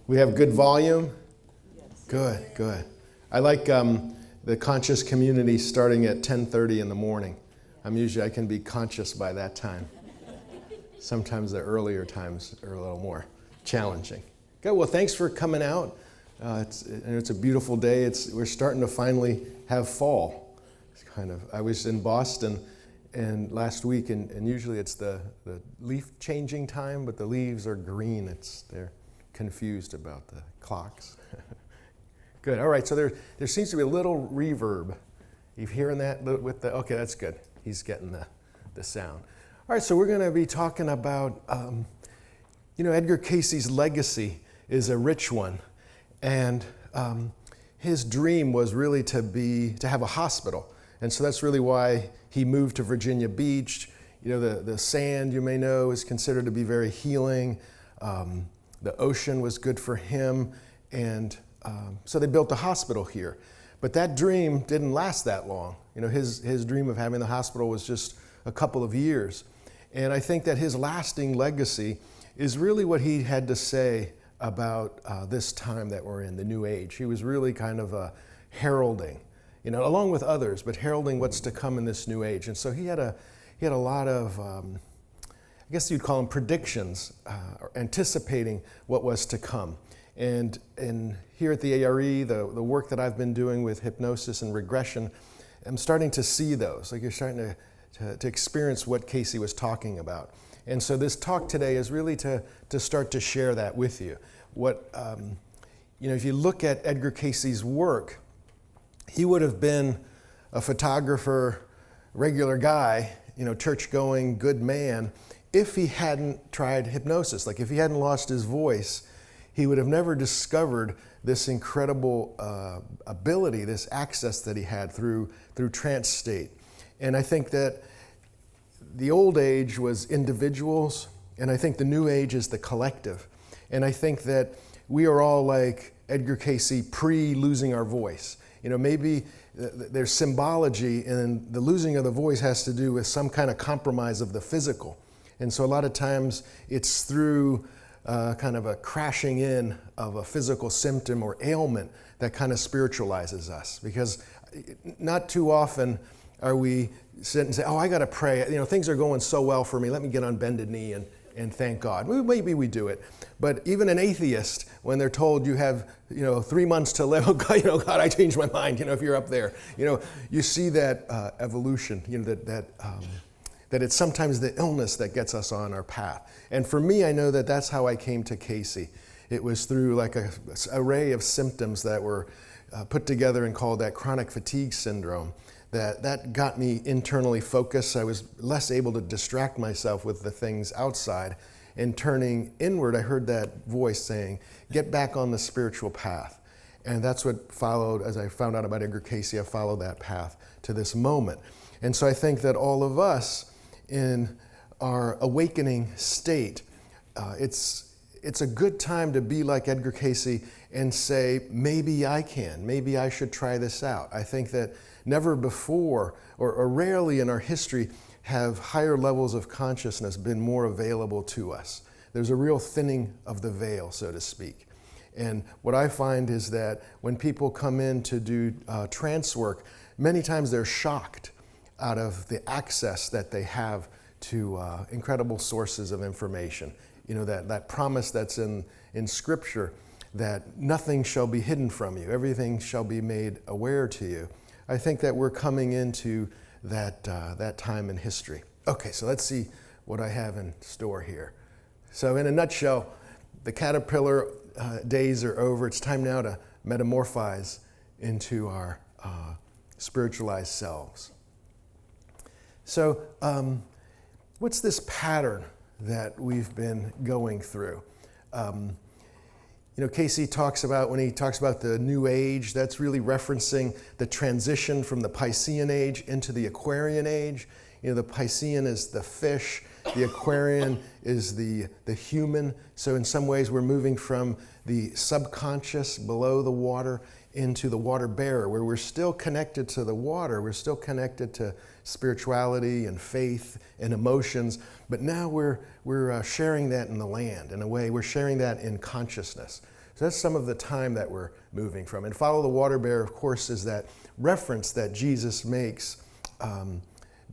We have good volume? Good, good. I like the conscious community starting at 10:30 in the morning. I can be conscious by that time. Sometimes the earlier times are a little more challenging. Good, well, thanks for coming out. It's a beautiful day. We're starting to finally have fall. I was in Boston and last week, and usually it's the leaf changing time, but the leaves are green. They're confused about the clocks. Good. All right. So there seems to be a little reverb. You hearing that with the? Okay, that's good. He's getting the sound. All right. So we're going to be talking about, Edgar Cayce's legacy is a rich one, and his dream was really to have a hospital, and so that's really why he moved to Virginia Beach. The sand, you may know, is considered to be very healing. The ocean was good for him, and so they built a hospital here. But that dream didn't last that long. His dream of having the hospital was just a couple of years. And I think that his lasting legacy is really what he had to say about this time that we're in, the New Age. He was really kind of heralding, along with others, but heralding what's to come in this New Age. And so he had a lot of, I guess you'd call them predictions, anticipating what was to come. And here at the A.R.E., the work that I've been doing with hypnosis and regression, I'm starting to see those. Like you're starting to experience what Cayce was talking about. And so this talk today is really to start to share that with you. If you look at Edgar Cayce's work, he would have been a photographer, regular guy, church-going, good man, if he hadn't tried hypnosis. Like if he hadn't lost his voice, he would have never discovered this incredible ability, this access that he had through trance state. And I think that the old age was individuals, and I think the new age is the collective. And I think that we are all like Edgar Cayce pre-losing our voice. Maybe there's symbology, and the losing of the voice has to do with some kind of compromise of the physical. And so a lot of times it's through kind of a crashing in of a physical symptom or ailment that kind of spiritualizes us. Because not too often are we sit and say, oh, I got to pray. Things are going so well for me. Let me get on bended knee and thank God. Maybe we do it. But even an atheist, when they're told you have 3 months to live, God, I changed my mind, if you're up there. You see that evolution, that it's sometimes the illness that gets us on our path. And for me, I know that that's how I came to Cayce. It was through like an array of symptoms that were put together and called that chronic fatigue syndrome. That got me internally focused. I was less able to distract myself with the things outside. And turning inward, I heard that voice saying, get back on the spiritual path. And that's what followed. As I found out about Edgar Cayce, I followed that path to this moment. And so I think that all of us in our awakening state, it's a good time to be like Edgar Cayce and say, maybe I can, maybe I should try this out. I think that never before or rarely in our history have higher levels of consciousness been more available to us. There's a real thinning of the veil, so to speak. And what I find is that when people come in to do trance work, many times they're shocked out of the access that they have to incredible sources of information. That promise that's in Scripture that nothing shall be hidden from you, everything shall be made aware to you. I think that we're coming into that time in history. Okay, so let's see what I have in store here. So in a nutshell, the caterpillar days are over. It's time now to metamorphose into our spiritualized selves. So what's this pattern that we've been going through? Cayce talks about, when he talks about the New Age, that's really referencing the transition from the Piscean Age into the Aquarian Age. The Piscean is the fish, the Aquarian is the human. So in some ways we're moving from the subconscious below the water into the water bearer, where we're still connected to the water, we're still connected to spirituality and faith and emotions, but now we're sharing that in the land. In a way, we're sharing that in consciousness. So that's some of the time that we're moving from. And follow the water bearer, of course, is that reference that Jesus makes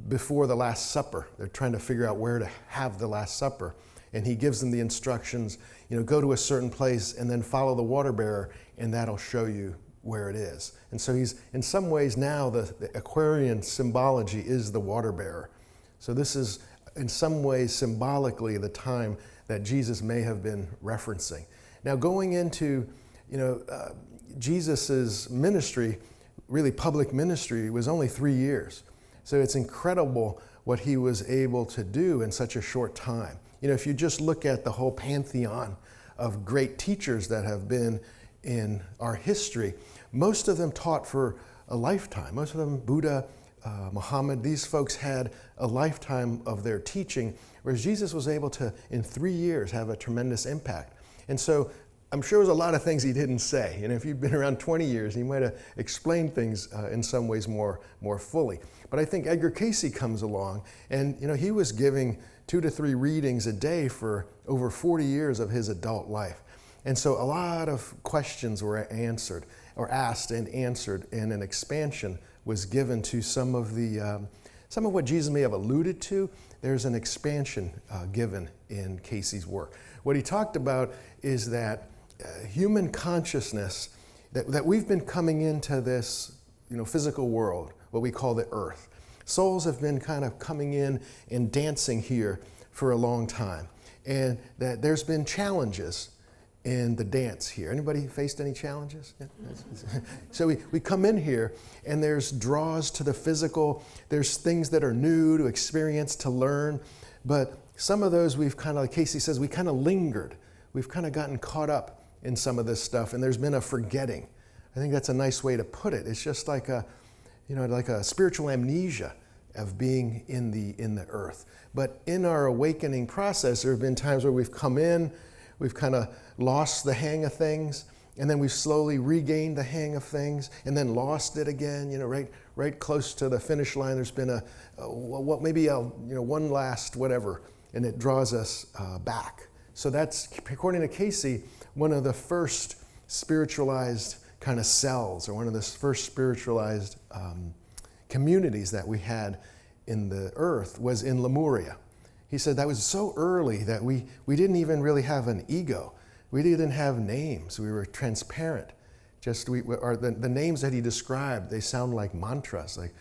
before the Last Supper. They're trying to figure out where to have the Last Supper. And he gives them the instructions, go to a certain place and then follow the water bearer, and that'll show you where it is. And so he's, in some ways now, the Aquarian symbology is the water bearer. So this is, in some ways, symbolically the time that Jesus may have been referencing. Now, going into, Jesus's ministry, really public ministry, was only 3 years. So it's incredible what he was able to do in such a short time. If you just look at the whole pantheon of great teachers that have been in our history, most of them taught for a lifetime. Most of them, Buddha, Muhammad, these folks had a lifetime of their teaching, whereas Jesus was able to, in 3 years, have a tremendous impact. And so I'm sure there's a lot of things he didn't say. If you've been around 20 years, he might have explained things in some ways more fully. But I think Edgar Cayce comes along, and he was giving 2 to 3 readings a day for over 40 years of his adult life. And so a lot of questions were answered, or asked and answered, and an expansion was given to some of what Jesus may have alluded to. There's an expansion given in Cayce's work. What he talked about is that human consciousness, that we've been coming into this physical world, what we call the earth. Souls have been kind of coming in and dancing here for a long time. And that there's been challenges in the dance here. Anybody faced any challenges? Yeah. So we come in here and there's draws to the physical. There's things that are new to experience, to learn. But some of those we've kind of, like Cayce says, we kind of lingered. We've kind of gotten caught up in some of this stuff, and there's been a forgetting. I think that's a nice way to put it. It's just like a spiritual amnesia of being in the earth. But in our awakening process, there have been times where we've come in, we've kind of lost the hang of things, and then we've slowly regained the hang of things, and then lost it again. Right close to the finish line, there's been one last whatever, and it draws us back. So that's, according to Cayce, one of the first spiritualized kind of cells, or one of the first spiritualized communities that we had in the earth was in Lemuria. He said that was so early that we didn't even really have an ego. We didn't have names. We were transparent. The names that he described, they sound like mantras, like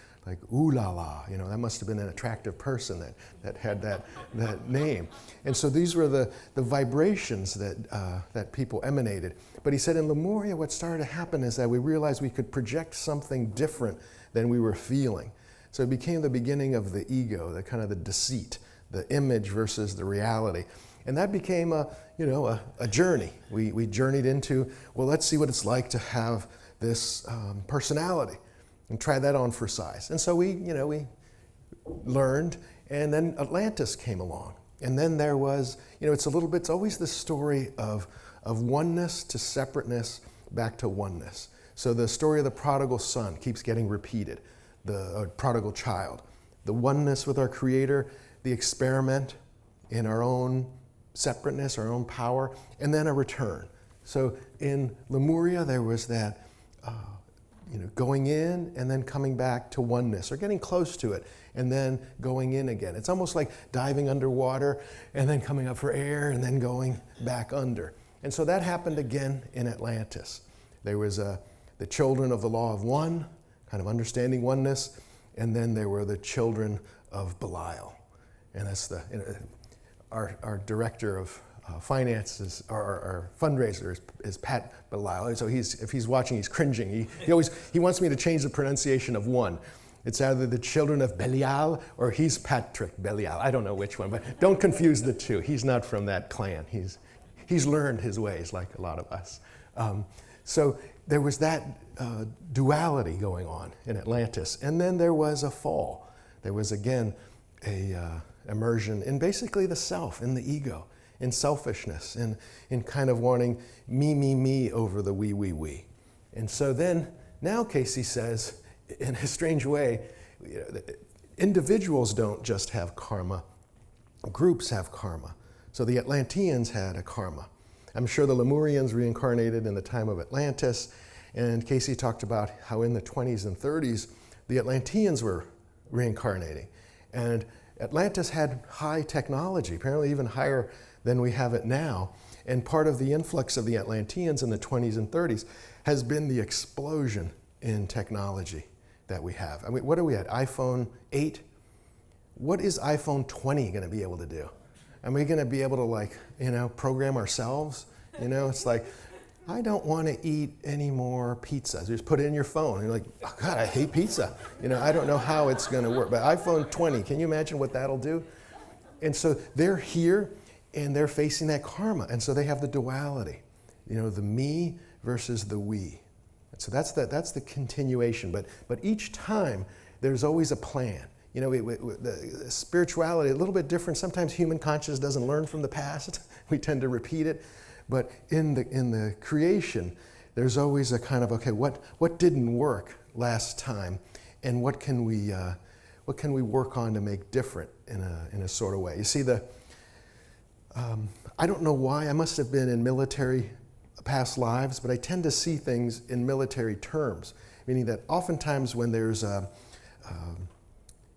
ooh la la. That must have been an attractive person that had that name. And so these were the vibrations that people emanated. But he said in Lemuria, what started to happen is that we realized we could project something different than we were feeling. So it became the beginning of the ego, the kind of the deceit, the image versus the reality. And that became a journey. We journeyed into, well, let's see what it's like to have this personality, and try that on for size. And so we learned, and then Atlantis came along. And then there was, it's always the story of oneness to separateness back to oneness. So the story of the prodigal son keeps getting repeated, the prodigal child. The oneness with our Creator, the experiment in our own separateness, our own power, and then a return. So in Lemuria, there was that going in and then coming back to oneness, or getting close to it and then going in again. It's almost like diving underwater and then coming up for air and then going back under. And so that happened again in Atlantis. There was the children of the law of one, kind of understanding oneness, and then there were the children of Belial. And that's our director of finances, our fundraiser is Pat Belial. So if he's watching, he's cringing. He wants me to change the pronunciation of one. It's either the children of Belial or he's Patrick Belial. I don't know which one, but don't confuse the two. He's not from that clan. He's learned his ways like a lot of us. So there was that duality going on in Atlantis. And then there was a fall. There was again a immersion in basically the self, in the ego, in selfishness, in kind of wanting me over the we. And so then, now Cayce says, in a strange way, individuals don't just have karma, groups have karma. So the Atlanteans had a karma. I'm sure the Lemurians reincarnated in the time of Atlantis, and Cayce talked about how in the 20s and 30s, the Atlanteans were reincarnating. And Atlantis had high technology, apparently even higher than we have it now. And part of the influx of the Atlanteans in the 20s and 30s has been the explosion in technology that we have. I mean, what are we at? iPhone 8? What is iPhone 20 going to be able to do? Are we going to be able to program ourselves? It's like, I don't want to eat any more pizza. So just put it in your phone. And you're like, oh God, I hate pizza. I don't know how it's going to work. But iPhone 20, can you imagine what that'll do? And so they're here and they're facing that karma. And so they have the duality, the me versus the we. And so that's the continuation. But each time there's always a plan. The spirituality, a little bit different. Sometimes human consciousness doesn't learn from the past. We tend to repeat it. But in the creation, there's always a kind of, okay, what didn't work last time, and what can we work on to make different in a sort of way? You see, I don't know why. I must have been in military past lives, but I tend to see things in military terms, meaning that oftentimes when there's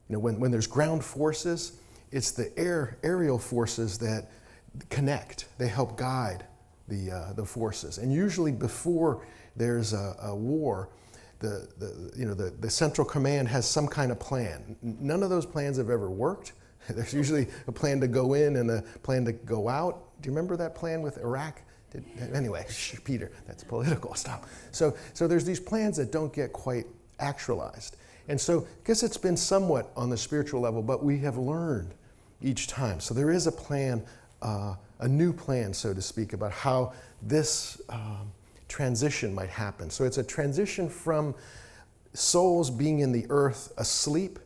when there's ground forces, it's the aerial forces that connect. They help guide the forces. And usually before there's a war, the central command has some kind of plan. None of those plans have ever worked. There's usually a plan to go in and a plan to go out. Do you remember that plan with Iraq? Anyway, Peter, that's political. Stop. So there's these plans that don't get quite actualized. And so I guess it's been somewhat on the spiritual level, but we have learned each time. So there is a plan, a new plan, so to speak, about how this transition might happen. So it's a transition from souls being in the earth asleep,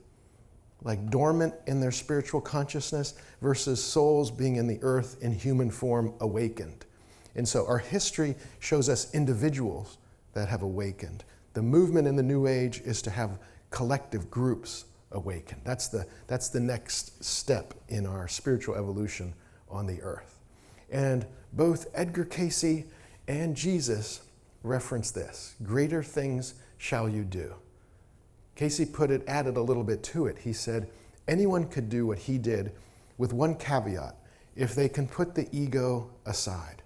like dormant in their spiritual consciousness, versus souls being in the earth in human form awakened. And so our history shows us individuals that have awakened. The movement in the New Age is to have collective groups awaken. That's the next step in our spiritual evolution on the earth. And both Edgar Cayce and Jesus reference this. Greater things shall you do. Cayce added a little bit to it. He said, anyone could do what he did with one caveat, if they can put the ego aside.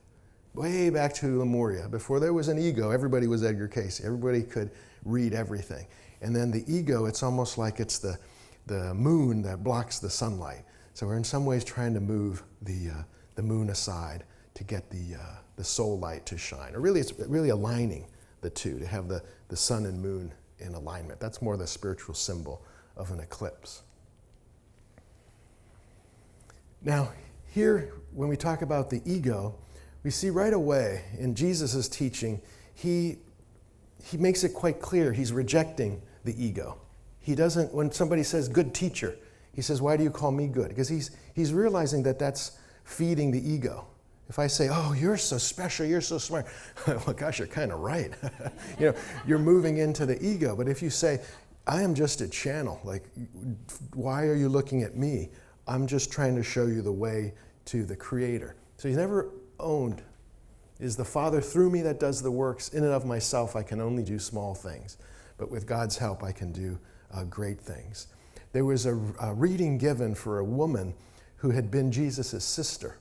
Way back to Lemuria, before there was an ego, everybody was Edgar Cayce. Everybody could read everything. And then the ego, it's almost like it's the moon that blocks the sunlight. So we're in some ways trying to move the moon aside to get the soul light to shine. Or really, it's really aligning the two, to have the sun and moon in alignment. That's more the spiritual symbol of an eclipse. Now, here, when we talk about the ego, we see right away in Jesus' teaching, he makes it quite clear he's rejecting the ego. He doesn't, when somebody says good teacher, he says, why do you call me good? Because he's realizing that that's feeding the ego. If I say, oh, you're so special, you're so smart, well, gosh, you're kind of right. You're moving into the ego. But if you say, I am just a channel, like, why are you looking at me? I'm just trying to show you the way to the Creator. So he's never owned, is the Father through me that does the works. In and of myself, I can only do small things. But with God's help, I can do great things. There was a reading given for a woman who had been Jesus' sister.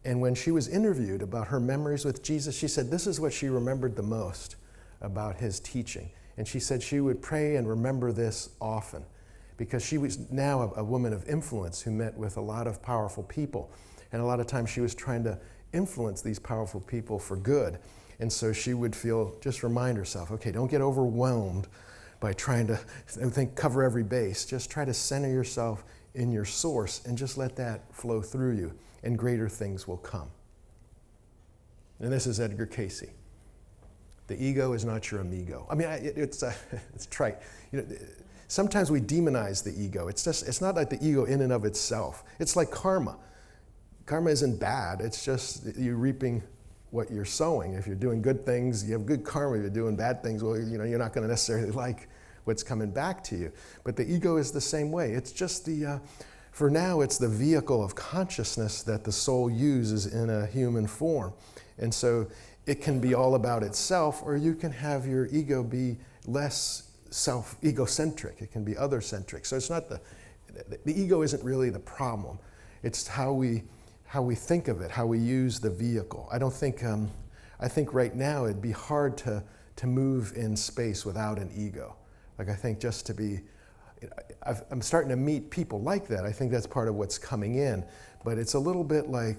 And when she was interviewed about her memories with Jesus, she said this is what she remembered the most about his teaching. And she said she would pray and remember this often because she was now a woman of influence who met with a lot of powerful people. And a lot of times she was trying to influence these powerful people for good. And so she would just remind herself, okay, don't get overwhelmed by trying to cover every base. Just try to center yourself in your source and just let that flow through you, and greater things will come. And this is Edgar Cayce. The ego is not your amigo. I mean, it's trite. Sometimes we demonize the ego. It's not like the ego in and of itself. It's like karma. Karma isn't bad. It's just you're reaping what you're sowing. If you're doing good things, you have good karma. If you're doing bad things, well, you're not going to necessarily like what's coming back to you. But the ego is the same way. It's just for now, it's the vehicle of consciousness that the soul uses in a human form. And so it can be all about itself, or you can have your ego be less egocentric. It can be other-centric. So it's not the ego isn't really the problem. It's how we think of it, how we use the vehicle. I think right now it'd be hard to move in space without an ego. Like I think just to be, I'm starting to meet people like that. I think that's part of what's coming in, but it's a little bit like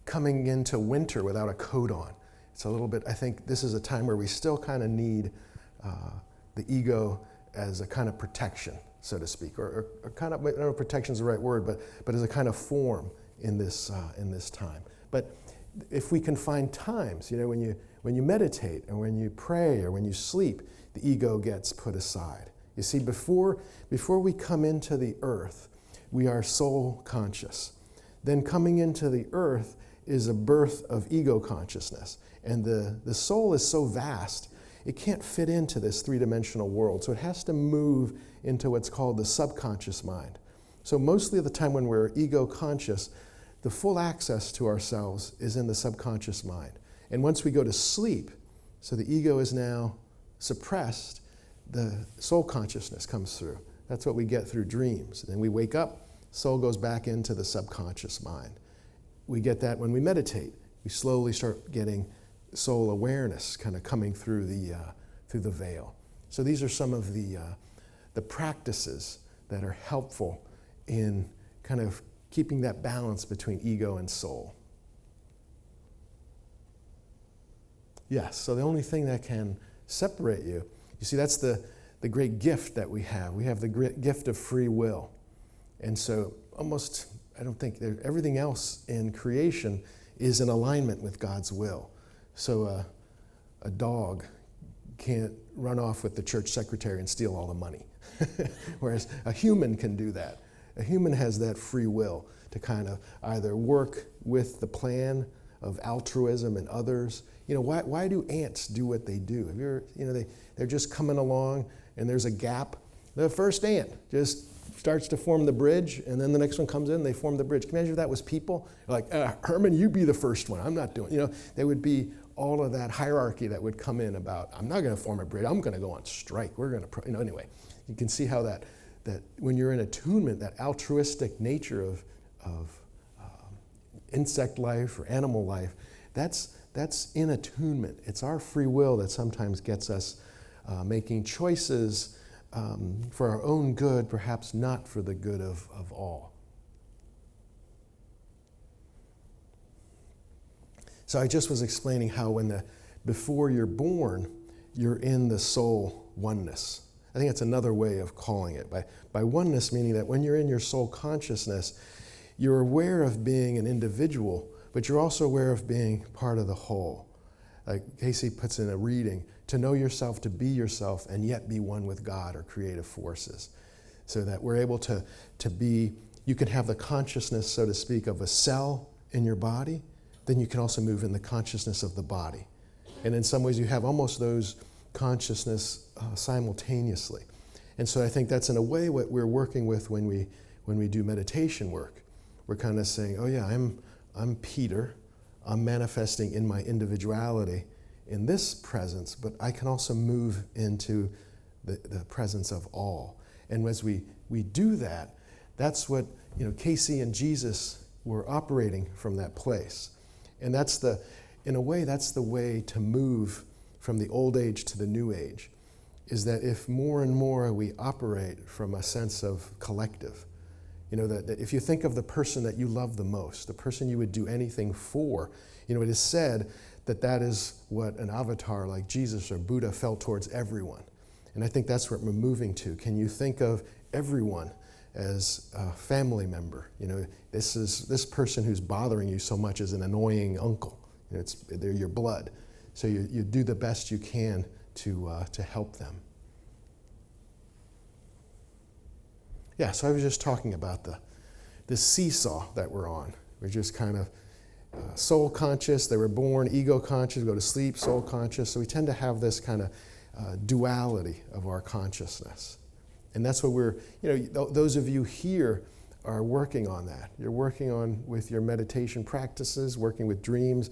coming into winter without a coat on. It's a little bit, I think this is a time where we still kind of need the ego as a kind of protection, so to speak, or kind of, I don't know if protection is the right word, but as a kind of form in this time. But if we can find times, when you meditate and when you pray or when you sleep, the ego gets put aside. You see, before we come into the earth, we are soul conscious. Then coming into the earth is a birth of ego consciousness. And the soul is so vast, it can't fit into this three-dimensional world. So it has to move into what's called the subconscious mind. So mostly of the time when we're ego conscious, the full access to ourselves is in the subconscious mind. And once we go to sleep, so the ego is now suppressed, the soul consciousness comes through. That's what we get through dreams. And then we wake up, soul goes back into the subconscious mind. We get that when we meditate. We slowly start getting soul awareness kind of coming through the veil. So these are some of the practices that are helpful in kind of keeping that balance between ego and soul. Yes, so the only thing that can separate you see, that's the great gift that we have. We have the great gift of free will. And so almost, I don't think, everything else in creation is in alignment with God's will. So a dog can't run off with the church secretary and steal all the money. Whereas a human can do that. A human has that free will to kind of either work with the plan of altruism and others. Why do ants do what they do? Have you ever, they're just coming along and there's a gap. The first ant just starts to form the bridge, and then the next one comes in, they form the bridge. Can you imagine if that was people? Like, Herman, you be the first one. I'm not doing, there would be all of that hierarchy that would come in about, I'm not going to form a bridge, I'm going to go on strike. We're going to, anyway. You can see how that when you're in attunement, that altruistic nature of insect life or animal life, that's in attunement. It's our free will that sometimes gets us making choices for our own good, perhaps not for the good of all. So I just was explaining how before you're born, you're in the soul oneness. I think that's another way of calling it. By oneness, meaning that when you're in your soul consciousness, you're aware of being an individual, but you're also aware of being part of the whole. Like Cayce puts in a reading, to know yourself, to be yourself, and yet be one with God or creative forces. So that we're able to be, you can have the consciousness, so to speak, of a cell in your body, then you can also move in the consciousness of the body. And in some ways you have almost those consciousness simultaneously. And so I think that's in a way what we're working with when we do meditation work. We're kind of saying, oh yeah, I'm Peter, I'm manifesting in my individuality in this presence, but I can also move into the presence of all. And as we do that, that's what, Cayce and Jesus were operating from that place. And in a way, that's the way to move from the old age to the new age, is that if more and more we operate from a sense of collective, that if you think of the person that you love the most, the person you would do anything for, it is said that is what an avatar like Jesus or Buddha felt towards everyone. And I think that's what we're moving to. Can you think of everyone as a family member? This person who's bothering you so much is an annoying uncle. They're your blood. So you do the best you can to help them. Yeah, so I was just talking about the seesaw that we're on. We're just kind of soul conscious. They were born ego conscious, go to sleep, soul conscious. So we tend to have this kind of duality of our consciousness. And that's what those of you here are working on that. You're working on with your meditation practices, working with dreams.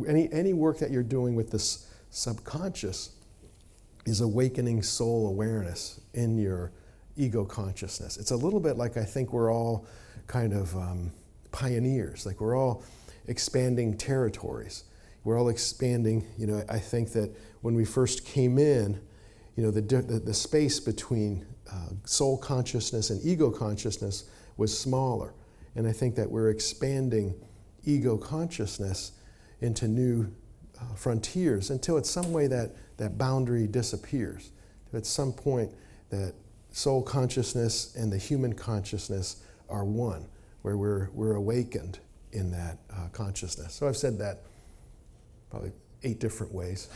Any work that you're doing with this subconscious is awakening soul awareness in your ego consciousness. It's a little bit like I think we're all kind of pioneers, like we're all expanding territories. We're all expanding, I think that when we first came in, the space between soul consciousness and ego consciousness was smaller. And I think that we're expanding ego consciousness into new frontiers until at some way that boundary disappears. At some point that soul consciousness and the human consciousness are one, where we're awakened in that consciousness. So I've said that probably 8 different ways.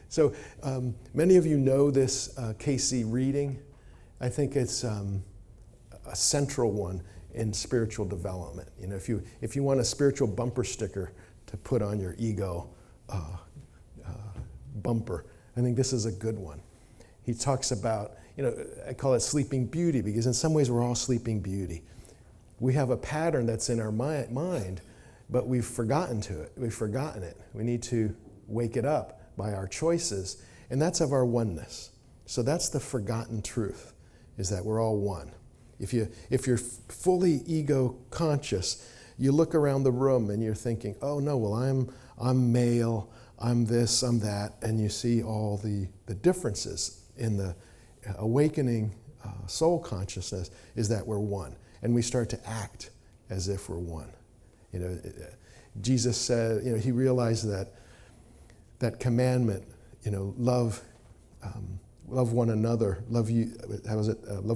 So many of you know this Cayce reading. I think it's a central one in spiritual development. If you want a spiritual bumper sticker to put on your ego bumper, I think this is a good one. He talks about, I call it sleeping beauty, because in some ways we're all sleeping beauty. We have a pattern that's in our mind, but we've forgotten it. We need to wake it up by our choices, and that's of our oneness. So that's the forgotten truth, is that we're all one. If you're fully ego conscious, you look around the room and you're thinking, oh no, well I'm male, I'm this, I'm that, and you see all the differences in the awakening soul consciousness is that we're one, and we start to act as if we're one. Jesus said, he realized that commandment, love one another, love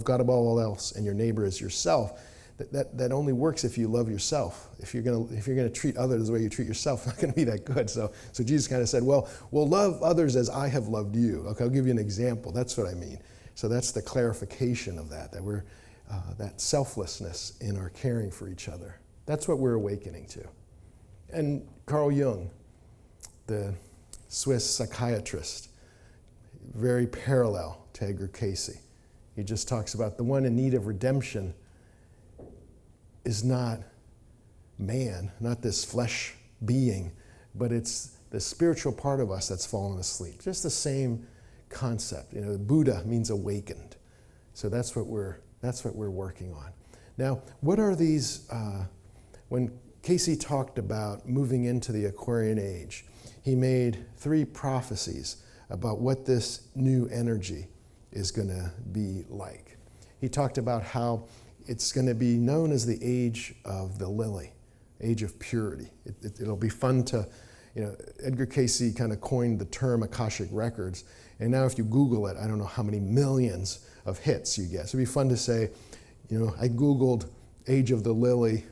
God above all else, and your neighbor as yourself. That only works if you love yourself. If you're gonna treat others the way you treat yourself, it's not gonna be that good. So Jesus kind of said, well, love others as I have loved you. Okay, I'll give you an example. That's what I mean. So that's the clarification of that we're that selflessness in our caring for each other. That's what we're awakening to. And Carl Jung, the Swiss psychiatrist, very parallel to Edgar Cayce. He just talks about the one in need of redemption is not man, not this flesh being, but it's the spiritual part of us that's fallen asleep. Just the same concept. Buddha means awakened. So that's what we're working on. Now, what are these? When Cayce talked about moving into the Aquarian age, he made 3 prophecies about what this new energy is going to be like. He talked about how it's going to be known as the age of the lily, age of purity. It'll be fun to, Edgar Cayce kind of coined the term Akashic Records, and now if you Google it, I don't know how many millions of hits you get. So it'd be fun to say, I Googled age of the lily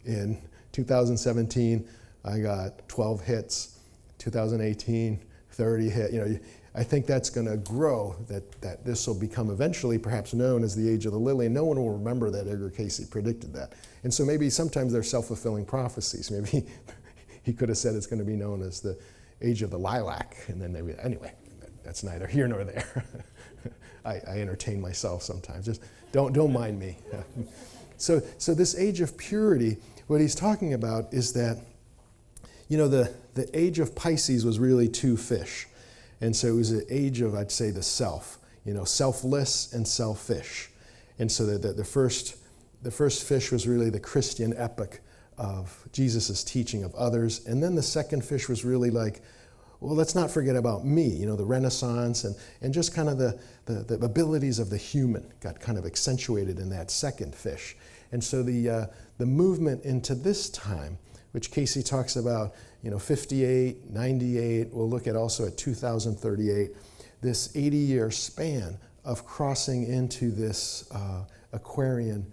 in 2017, I got 12 hits, 2018, 30 hits. I think that's going to grow, that this will become eventually perhaps known as the age of the lily, and no one will remember that Edgar Cayce predicted that. And so maybe sometimes they're self-fulfilling prophecies. Maybe he could have said it's going to be known as the age of the lilac, and then maybe, anyway, that's neither here nor there. I entertain myself sometimes. Just don't mind me. So this age of purity, what he's talking about is that, the age of Pisces was really 2 fish. And so it was an age of, I'd say, the self, selfless and selfish. And so the first fish was really the Christian epic of Jesus' teaching of others. And then the second fish was really like, well, let's not forget about me, the Renaissance and just kind of the abilities of the human got kind of accentuated in that second fish. And so the movement into this time, which Cayce talks about, 58, 98, we'll look at also at 2038, this 80-year span of crossing into this Aquarian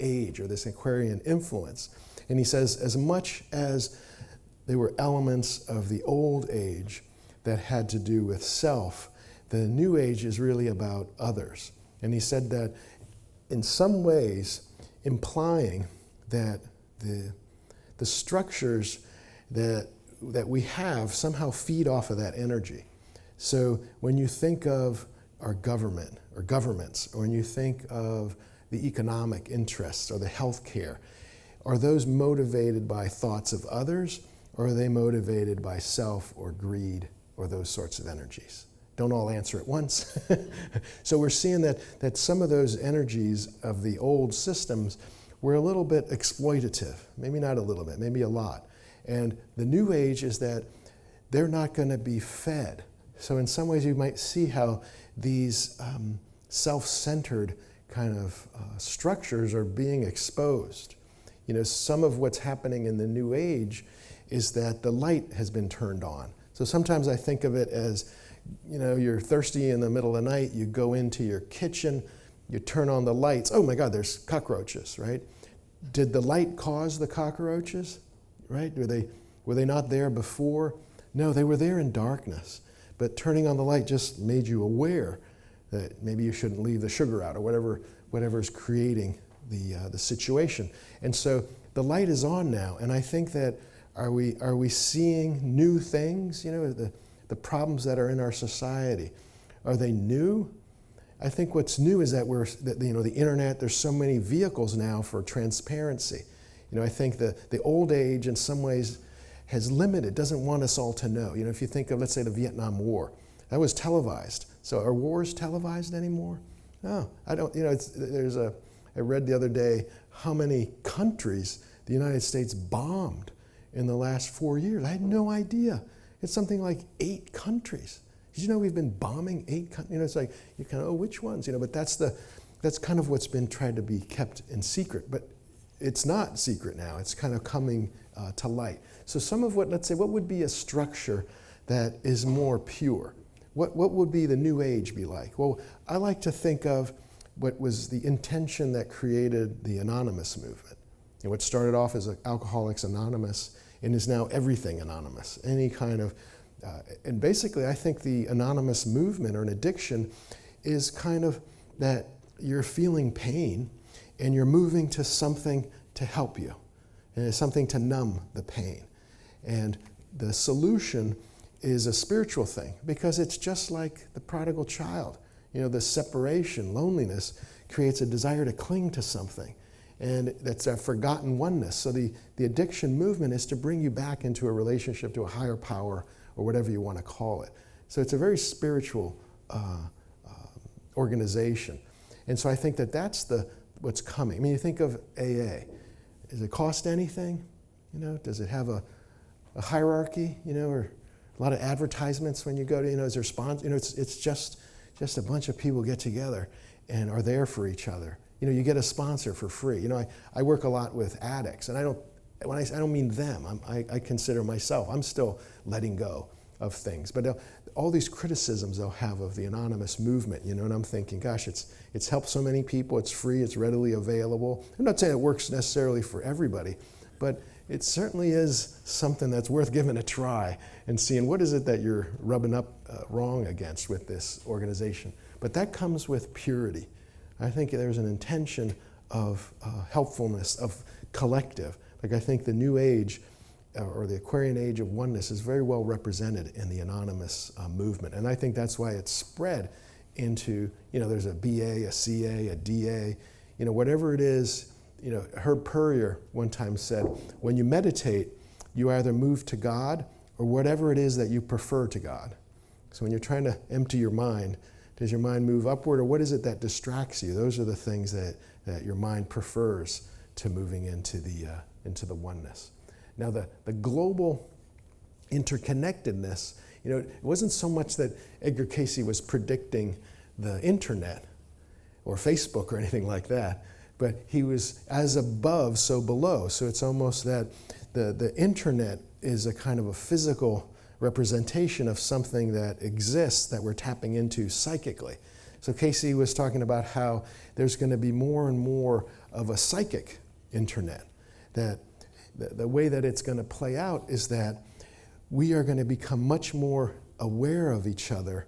age or this Aquarian influence. And he says, as much as there were elements of the old age that had to do with self, the new age is really about others. And he said that in some ways implying that the structures that we have somehow feed off of that energy. So when you think of our government or governments, or when you think of the economic interests or the health care, are those motivated by thoughts of others, or are they motivated by self or greed or those sorts of energies? Don't all answer at once. So we're seeing that some of those energies of the old systems were a little bit exploitative. Maybe not a little bit, maybe a lot. And the new age is that they're not going to be fed. So in some ways you might see how these self-centered kind of structures are being exposed. You know, some of what's happening in the new age is that the light has been turned on. So sometimes I think of it as, you know, you're thirsty in the middle of the night, you go into your kitchen, you turn on the lights, oh my God, there's cockroaches, right? Did the light cause the cockroaches, right? Were they not there before? No, they were there in darkness. But turning on the light just made you aware that maybe you shouldn't leave the sugar out or whatever's creating the situation. And so the light is on now, and I think that are we seeing new things? You know, the problems that are in our society, are they new? I think what's new is that the internet, there's so many vehicles now for transparency. You know, I think the old age in some ways has limited, doesn't want us all to know. You know, if you think of, let's say, the Vietnam War, that was televised. So are wars televised anymore? No, I don't, you know, I read the other day how many countries the United States bombed in the last 4 years. I had no idea. It's something like 8 countries. Did you know we've been bombing 8 countries? You know, it's like, you kind of, oh, which ones? You know, but that's kind of what's been tried to be kept in secret. But it's not secret now. It's kind of coming to light. So some of what, let's say, what would be a structure that is more pure? What would be the new age be like? Well, I like to think of what was the intention that created the anonymous movement. You know, what started off as Alcoholics Anonymous and is now everything anonymous. Any kind of, and basically I think the anonymous movement or an addiction is kind of that you're feeling pain and you're moving to something to help you. And it's something to numb the pain. And the solution is a spiritual thing because it's just like the prodigal child. You know, the separation, loneliness, creates a desire to cling to something. And that's a forgotten oneness. So the addiction movement is to bring you back into a relationship to a higher power or whatever you want to call it. So it's a very spiritual organization. And so I think that that's what's coming. I mean, you think of AA. Does it cost anything? You know, does it have a hierarchy? You know, or a lot of advertisements when you go to, you know, is there sponsor? You know, it's just a bunch of people get together and are there for each other. You know, you get a sponsor for free. You know, I work a lot with addicts, and I don't mean them. I consider myself. I'm still letting go of things. But all these criticisms they'll have of the anonymous movement, you know, and I'm thinking, gosh, it's helped so many people. It's free. It's readily available. I'm not saying it works necessarily for everybody, but it certainly is something that's worth giving a try and seeing what is it that you're rubbing up wrong against with this organization. But that comes with purity. I think there's an intention of helpfulness, of collective. Like I think the new age or the Aquarian age of oneness is very well represented in the anonymous movement. And I think that's why it's spread into, you know, there's a BA, a CA, a DA, you know, whatever it is. You know, Herb Purrier one time said, when you meditate, you either move to God or whatever it is that you prefer to God. So when you're trying to empty your mind, does your mind move upward or what is it that distracts you? Those are the things that your mind prefers to moving into the oneness. Now the global interconnectedness, you know, it wasn't so much that Edgar Cayce was predicting the internet or Facebook or anything like that, but he was as above, so below. So it's almost that the internet is a kind of a physical representation of something that exists that we're tapping into psychically. So Cayce was talking about how there's going to be more and more of a psychic internet, that the way that it's going to play out is that we are going to become much more aware of each other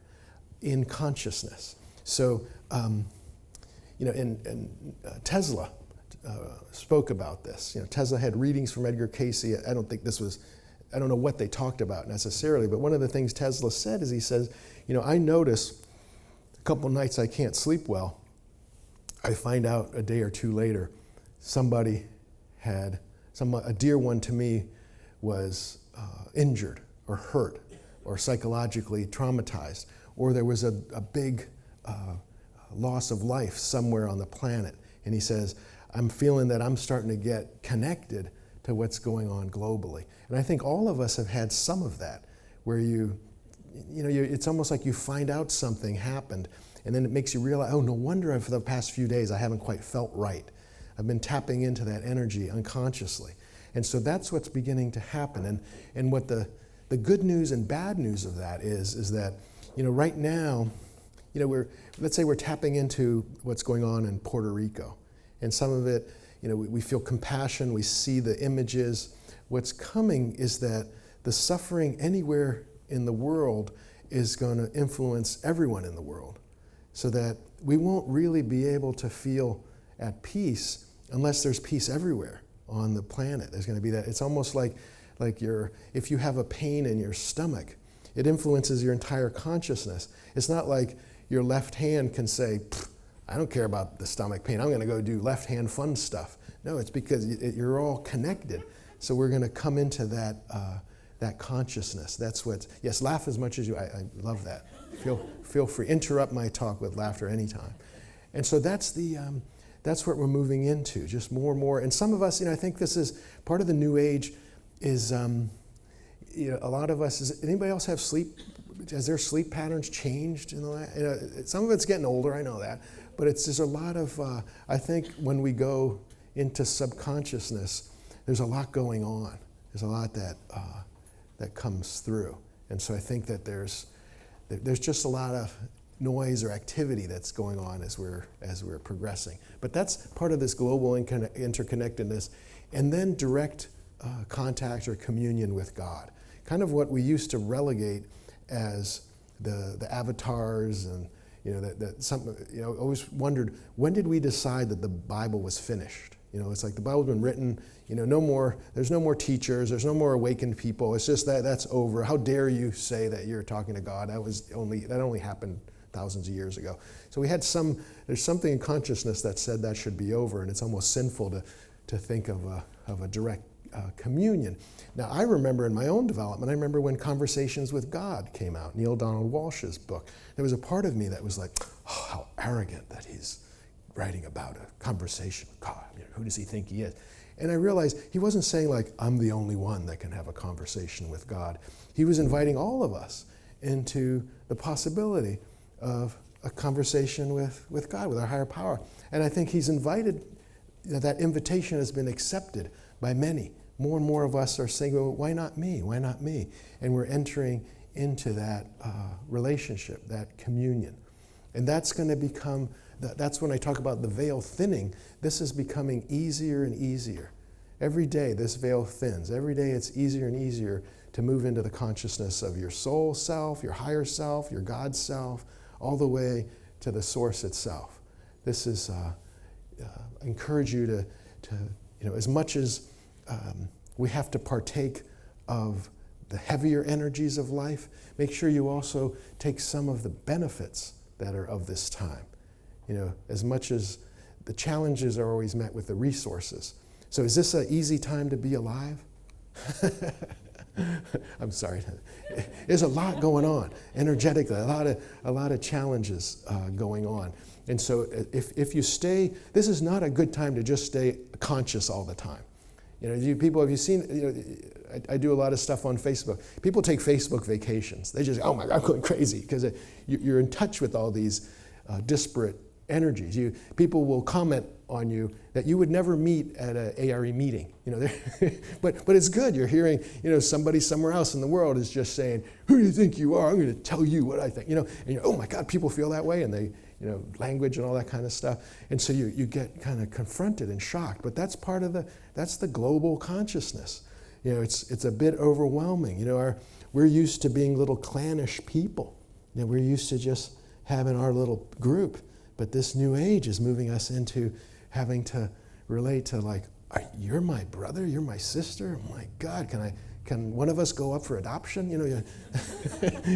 in consciousness. So, you know, and Tesla spoke about this. You know, Tesla had readings from Edgar Cayce. I don't know what they talked about necessarily, but one of the things Tesla said is he says, you know, I notice a couple nights I can't sleep well, I find out a day or two later, a dear one to me was injured or hurt or psychologically traumatized, or there was a big loss of life somewhere on the planet. And he says, I'm feeling that I'm starting to get connected to what's going on globally. And I think all of us have had some of that, where it's almost like you find out something happened, and then it makes you realize, oh, no wonder for the past few days I haven't quite felt right. I've been tapping into that energy unconsciously. And so that's what's beginning to happen. And what the good news and bad news of that is that, right now, let's say we're tapping into what's going on in Puerto Rico. And some of it, we feel compassion, we see the images. What's coming is that the suffering anywhere in the world is going to influence everyone in the world, so that we won't really be able to feel at peace unless there's peace everywhere on the planet. There's going to be that. It's almost like if you have a pain in your stomach, it influences your entire consciousness. It's not like your left hand can say, I don't care about the stomach pain, I'm going to go do left hand fun stuff. No, it's because you're all connected. So we're going to come into that consciousness. That's what, yes, laugh as much as you, I love that. Feel free, interrupt my talk with laughter anytime. And so that's what we're moving into, just more and more. And some of us, I think this is part of the new age is, a lot of us, does anybody else have sleep? Has their sleep patterns changed in the last, some of it's getting older, I know that, but there's a lot of, I think when we go into subconsciousness, there's a lot going on. There's a lot that comes through. And so I think that there's just a lot of noise or activity that's going on as we're progressing. But that's part of this global interconnectedness. And then direct contact or communion with God. Kind of what we used to relegate as the avatars, and always wondered, when did we decide that the Bible was finished? It's like the Bible's been written, there's no more teachers, there's no more awakened people. It's just that's over. How dare you say that you're talking to God? That only happened thousands of years ago. So there's something in consciousness that said that should be over, and it's almost sinful to think of a direct communion. Now, I remember in my own development, I remember when Conversations with God came out, Neil Donald Walsh's book. There was a part of me that was like, oh, how arrogant that he's writing about a conversation with God. Who does he think he is? And I realized he wasn't saying like, I'm the only one that can have a conversation with God. He was inviting all of us into the possibility of a conversation with God, with our higher power. And I think he's invited, that invitation has been accepted by many. More and more of us are saying, well, why not me? Why not me? And we're entering into that relationship, that communion. And that's going to become, that's when I talk about the veil thinning. This is becoming easier and easier. Every day this veil thins. Every day it's easier and easier to move into the consciousness of your soul self, your higher self, your God self, all the way to the source itself. This is, I encourage you to as much as we have to partake of the heavier energies of life, make sure you also take some of the benefits that are of this time. As much as the challenges are always met with the resources. So is this an easy time to be alive? I'm sorry. There's a lot going on energetically, a lot of challenges going on. And so if you stay, this is not a good time to just stay conscious all the time. Have you seen, I do a lot of stuff on Facebook. People take Facebook vacations. They just, oh my God, I'm going crazy, because you're in touch with all these disparate energies. People will comment on you that you would never meet at an A.R.E. meeting. But it's good. You're hearing, somebody somewhere else in the world is just saying, who do you think you are? I'm going to tell you what I think. And oh my God, people feel that way, and they, language and all that kind of stuff. And so you get kind of confronted and shocked. But that's part of that's the global consciousness. It's a bit overwhelming. We're used to being little clannish people. We're used to just having our little group. But this new age is moving us into having to relate to, like, you're my brother, you're my sister. Oh my God, can can one of us go up for adoption? You know,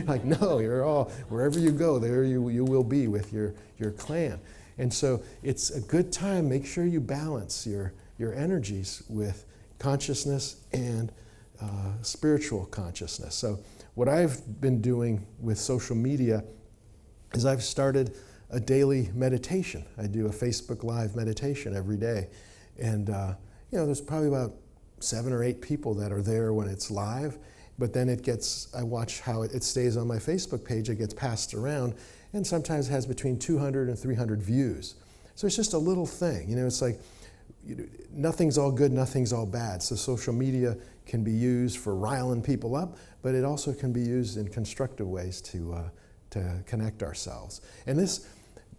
like, no, you're all, wherever you go, there you will be with your clan. And so it's a good time, make sure you balance your energies with consciousness and spiritual consciousness. So what I've been doing with social media is I've started a daily meditation. I do a Facebook Live meditation every day. And, there's probably about 7 or 8 people that are there when it's live, but then I watch how it stays on my Facebook page, it gets passed around, and sometimes has between 200 and 300 views. So it's just a little thing, it's like, nothing's all good, nothing's all bad. So social media can be used for riling people up, but it also can be used in constructive ways to connect ourselves. And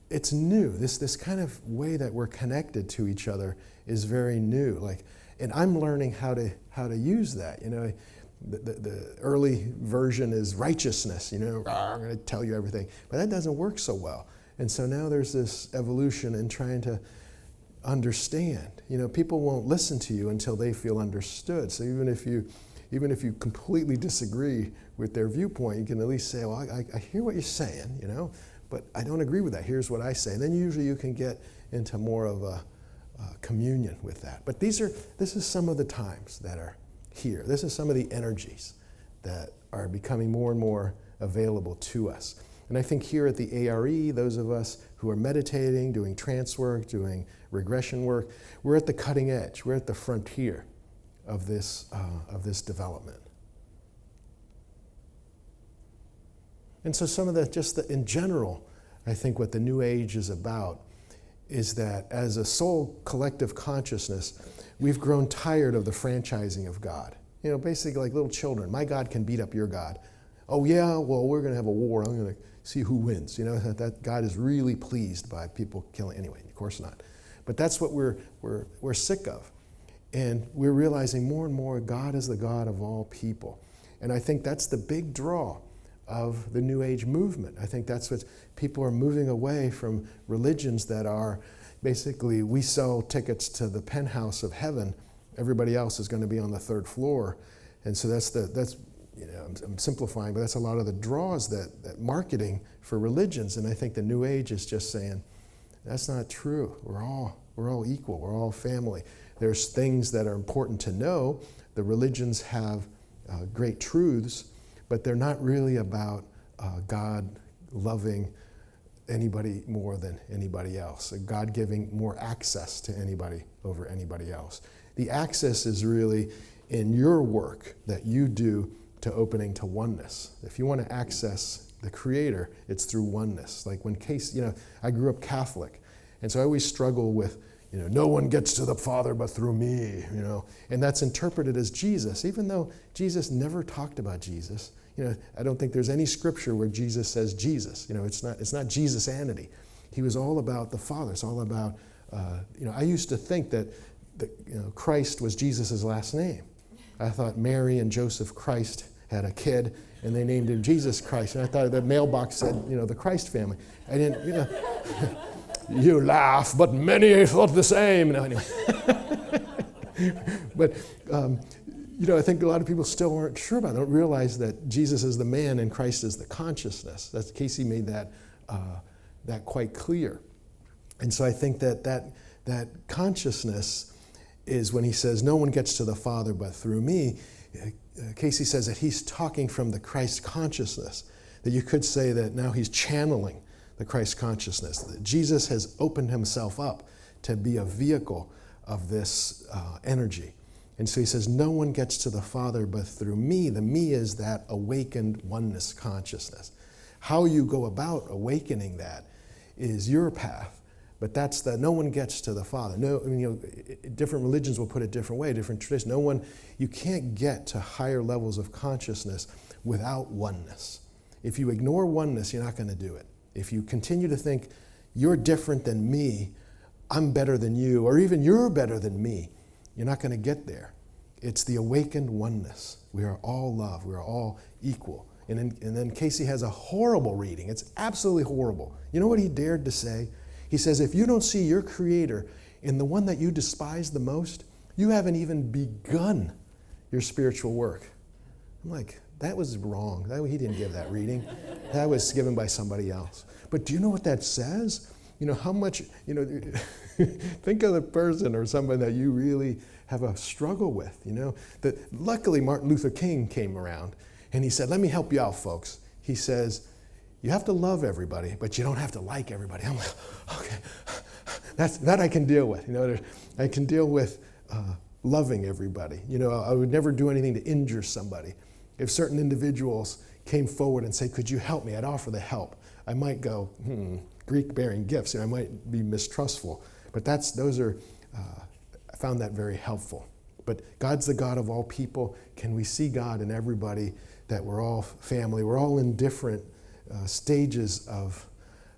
it's new. This kind of way that we're connected to each other is very new. And I'm learning how to use that. The early version is righteousness. I'm going to tell you everything, but that doesn't work so well. And so now there's this evolution in trying to understand. People won't listen to you until they feel understood. So even if you completely disagree with their viewpoint, you can at least say, well, I hear what you're saying, but I don't agree with that. Here's what I say. And then usually you can get into more of a communion with that. But this is some of the times that are here. This is some of the energies that are becoming more and more available to us. And I think here at the A.R.E., those of us who are meditating, doing trance work, doing regression work, we're at the cutting edge. We're at the frontier of this development. And so some of in general, I think what the New Age is about is that as a soul collective consciousness, we've grown tired of the franchising of God. Basically like little children. My God can beat up your God. Oh yeah, well, we're going to have a war. I'm going to see who wins. That God is really pleased by people killing. Anyway, of course not. But that's what we're sick of. And we're realizing more and more God is the God of all people. And I think that's the big draw of the New Age movement. I think that's what people are moving away from religions that are basically, we sell tickets to the penthouse of heaven. Everybody else is going to be on the 3rd floor. And so that's I'm simplifying, but that's a lot of the draws that marketing for religions. And I think the New Age is just saying, that's not true. We're all equal. We're all family. There's things that are important to know. The religions have great truths, but they're not really about God loving anybody more than anybody else. God giving more access to anybody over anybody else. The access is really in your work that you do to opening to oneness. If you want to access the Creator, it's through oneness. Like when Cayce, I grew up Catholic, and so I always struggle with, no one gets to the Father but through me, and that's interpreted as Jesus, even though Jesus never talked about Jesus. I don't think there's any scripture where Jesus says Jesus. It's not Jesusanity. He was all about the Father. It's all about, I used to think that Christ was Jesus' last name. I thought Mary and Joseph Christ had a kid, and they named him Jesus Christ. And I thought the mailbox said, the Christ family. I didn't, you laugh, but many thought the same. No, anyway. But, I think a lot of people still aren't sure about it. They don't realize that Jesus is the man and Christ is the consciousness. Cayce made that quite clear. And so I think that consciousness is when he says, no one gets to the Father but through me. Cayce says that he's talking from the Christ consciousness, that you could say that now he's channeling the Christ consciousness, that Jesus has opened himself up to be a vehicle of this energy. And so he says, no one gets to the Father but through me. The me is that awakened oneness consciousness. How you go about awakening that is your path. But that's no one gets to the Father. Different religions will put it different way, different traditions. You can't get to higher levels of consciousness without oneness. If you ignore oneness, you're not going to do it. If you continue to think, you're different than me, I'm better than you, or even you're better than me, you're not going to get there. It's the awakened oneness. We are all love. We are all equal. And then Cayce has a horrible reading. It's absolutely horrible. You know what he dared to say? He says, if you don't see your Creator in the one that you despise the most, you haven't even begun your spiritual work. I'm like, that was wrong. He didn't give that reading. That was given by somebody else. But do you know what that says? How much, think of the person or somebody that you really have a struggle with, That luckily Martin Luther King came around and he said, let me help you out, folks. He says, you have to love everybody, but you don't have to like everybody. I'm like, okay, that I can deal with. I can deal with loving everybody. I would never do anything to injure somebody. If certain individuals came forward and say, could you help me? I'd offer the help. I might go, Greek bearing gifts. I might be mistrustful. But I found that very helpful. But God's the God of all people. Can we see God in everybody, that we're all family? We're all in different stages of,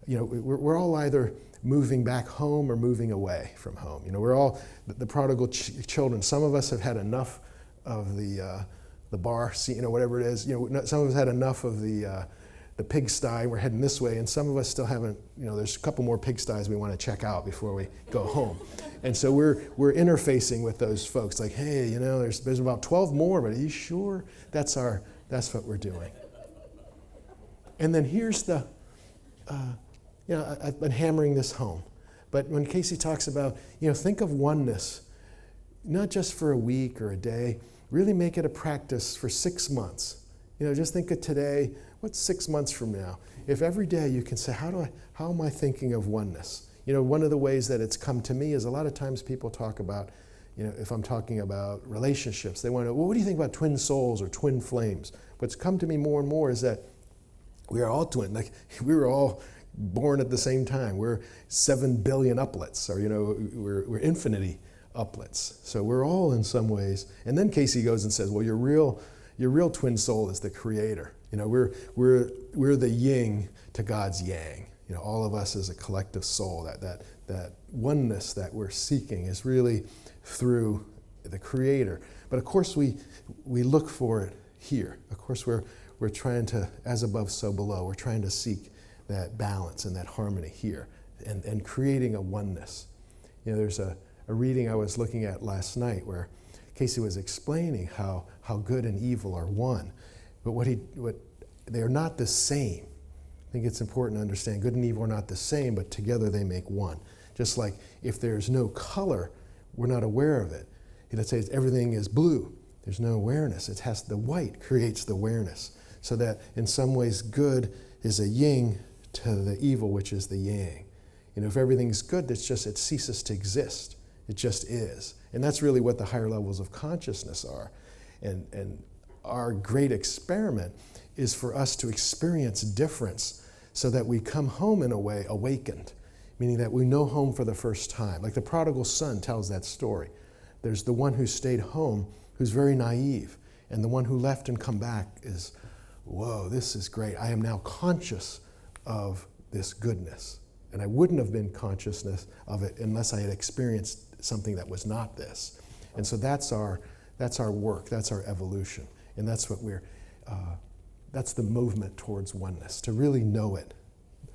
we're all either moving back home or moving away from home. We're all the prodigal children. Some of us have had enough of the bar scene, whatever it is. Some of us had enough of the pigsty. We're heading this way, and some of us still haven't. There's a couple more pigsties we want to check out before we go home. And so we're interfacing with those folks. Like, hey, there's about 12 more, but are you sure? That's what we're doing. And then here's I've been hammering this home. But when Cayce talks about, think of oneness, not just for a week or a day, really make it a practice for 6 months. Just think of today, what's 6 months from now? If every day you can say, how am I thinking of oneness? One of the ways that it's come to me is a lot of times people talk about, if I'm talking about relationships, they want to know, well, what do you think about twin souls or twin flames? What's come to me more and more is that we are all twin. Like, we were all born at the same time. We're 7 billion uplets, or we're infinity uplets. So we're all in some ways. And then Cayce goes and says, well, your real twin soul is the Creator. We're the yin to God's yang. All of us as a collective soul. That oneness that we're seeking is really through the Creator. But of course we look for it here. Of course we're trying to, as above, so below. We're trying to seek that balance and that harmony here, and creating a oneness. There's a reading I was looking at last night where Cayce was explaining how good and evil are one, but they're not the same. I think it's important to understand good and evil are not the same, but together they make one. Just like if there's no color, we're not aware of it. Let's say everything is blue. There's no awareness. The white creates the awareness. So that in some ways good is a yin to the evil, which is the yang. If everything's good, it ceases to exist. It just is. And that's really what the higher levels of consciousness are. And our great experiment is for us to experience difference so that we come home in a way awakened, meaning that we know home for the first time. Like the prodigal son tells that story. There's the one who stayed home who's very naive, and the one who left and come back is, whoa, this is great. I am now conscious of this goodness. And I wouldn't have been consciousness of it unless I had experienced something that was not this. And so that's our work, that's our evolution. And that's what that's the movement towards oneness, to really know it.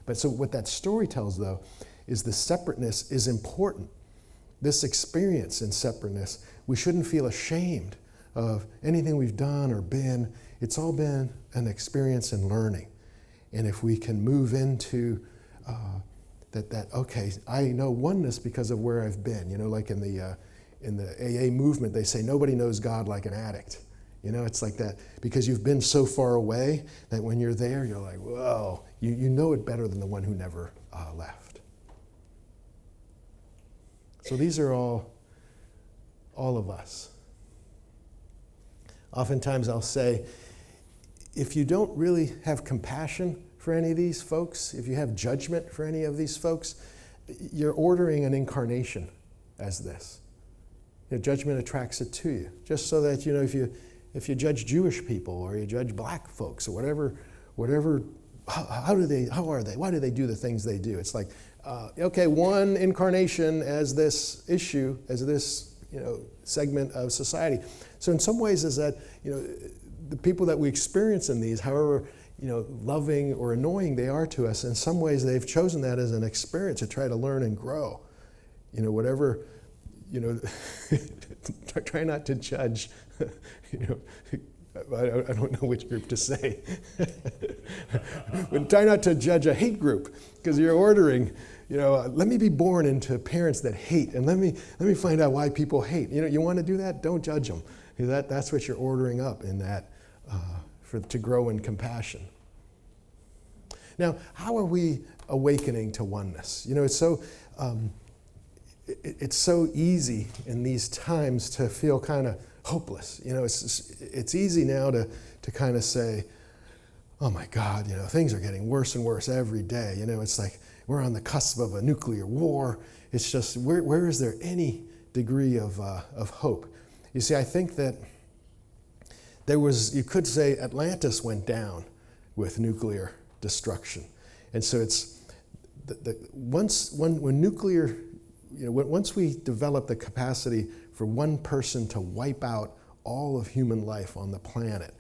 But so what that story tells, though, is the separateness is important. This experience in separateness, we shouldn't feel ashamed of anything we've done or been. It's all been an experience in learning. And if we can move into okay, I know oneness because of where I've been. Like in the AA movement, they say nobody knows God like an addict. It's like that because you've been so far away that when you're there, you're like, whoa, you know it better than the one who never left. So these are all of us. Oftentimes I'll say, if you don't really have compassion for any of these folks, if you have judgment for any of these folks, you're ordering an incarnation as this. Judgment attracts it to you. Just so that, if you judge Jewish people or you judge black folks or whatever, how are they? Why do they do the things they do? It's like, okay, one incarnation as this issue, as this, segment of society. So in some ways is that, the people that we experience in these, however, loving or annoying they are to us, in some ways they've chosen that as an experience to try to learn and grow. Try not to judge, I don't know which group to say. But try not to judge a hate group, because you're ordering, let me be born into parents that hate, and let me find out why people hate. You want to do that? Don't judge them. That's what you're ordering up in that to grow in compassion. Now, how are we awakening to oneness? It's so easy in these times to feel kind of hopeless. It's easy now to kind of say, oh my God, things are getting worse and worse every day. It's like we're on the cusp of a nuclear war. It's just, where is there any degree of hope? You see, I think that you could say Atlantis went down with nuclear destruction. And so it's, once we develop the capacity for one person to wipe out all of human life on the planet,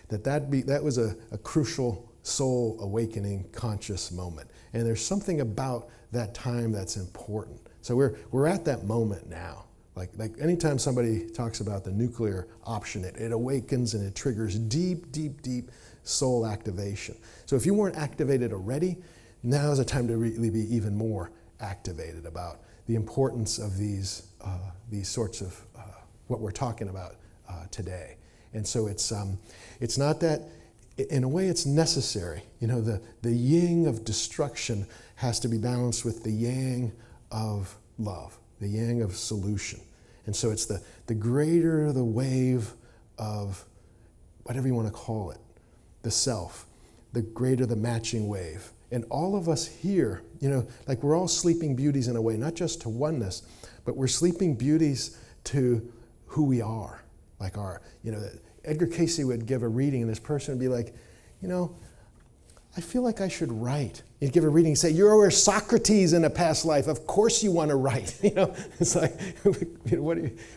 that was a crucial soul awakening conscious moment. And there's something about that time that's important. So we're at that moment now. Like anytime somebody talks about the nuclear option, it awakens and it triggers deep, deep, deep soul activation. So if you weren't activated already, now is a time to really be even more activated about the importance of these sorts of what we're talking about today. And so it's not that, in a way it's necessary. The yin of destruction has to be balanced with the yang of love, the yang of solution. And so it's the greater the wave of whatever you want to call it, the self, the greater the matching wave. And all of us here, like we're all sleeping beauties in a way, not just to oneness, but we're sleeping beauties to who we are. Like Edgar Cayce would give a reading and this person would be like, I feel like I should write. He'd give a reading and say, you were Socrates in a past life. Of course you want to write. It's like,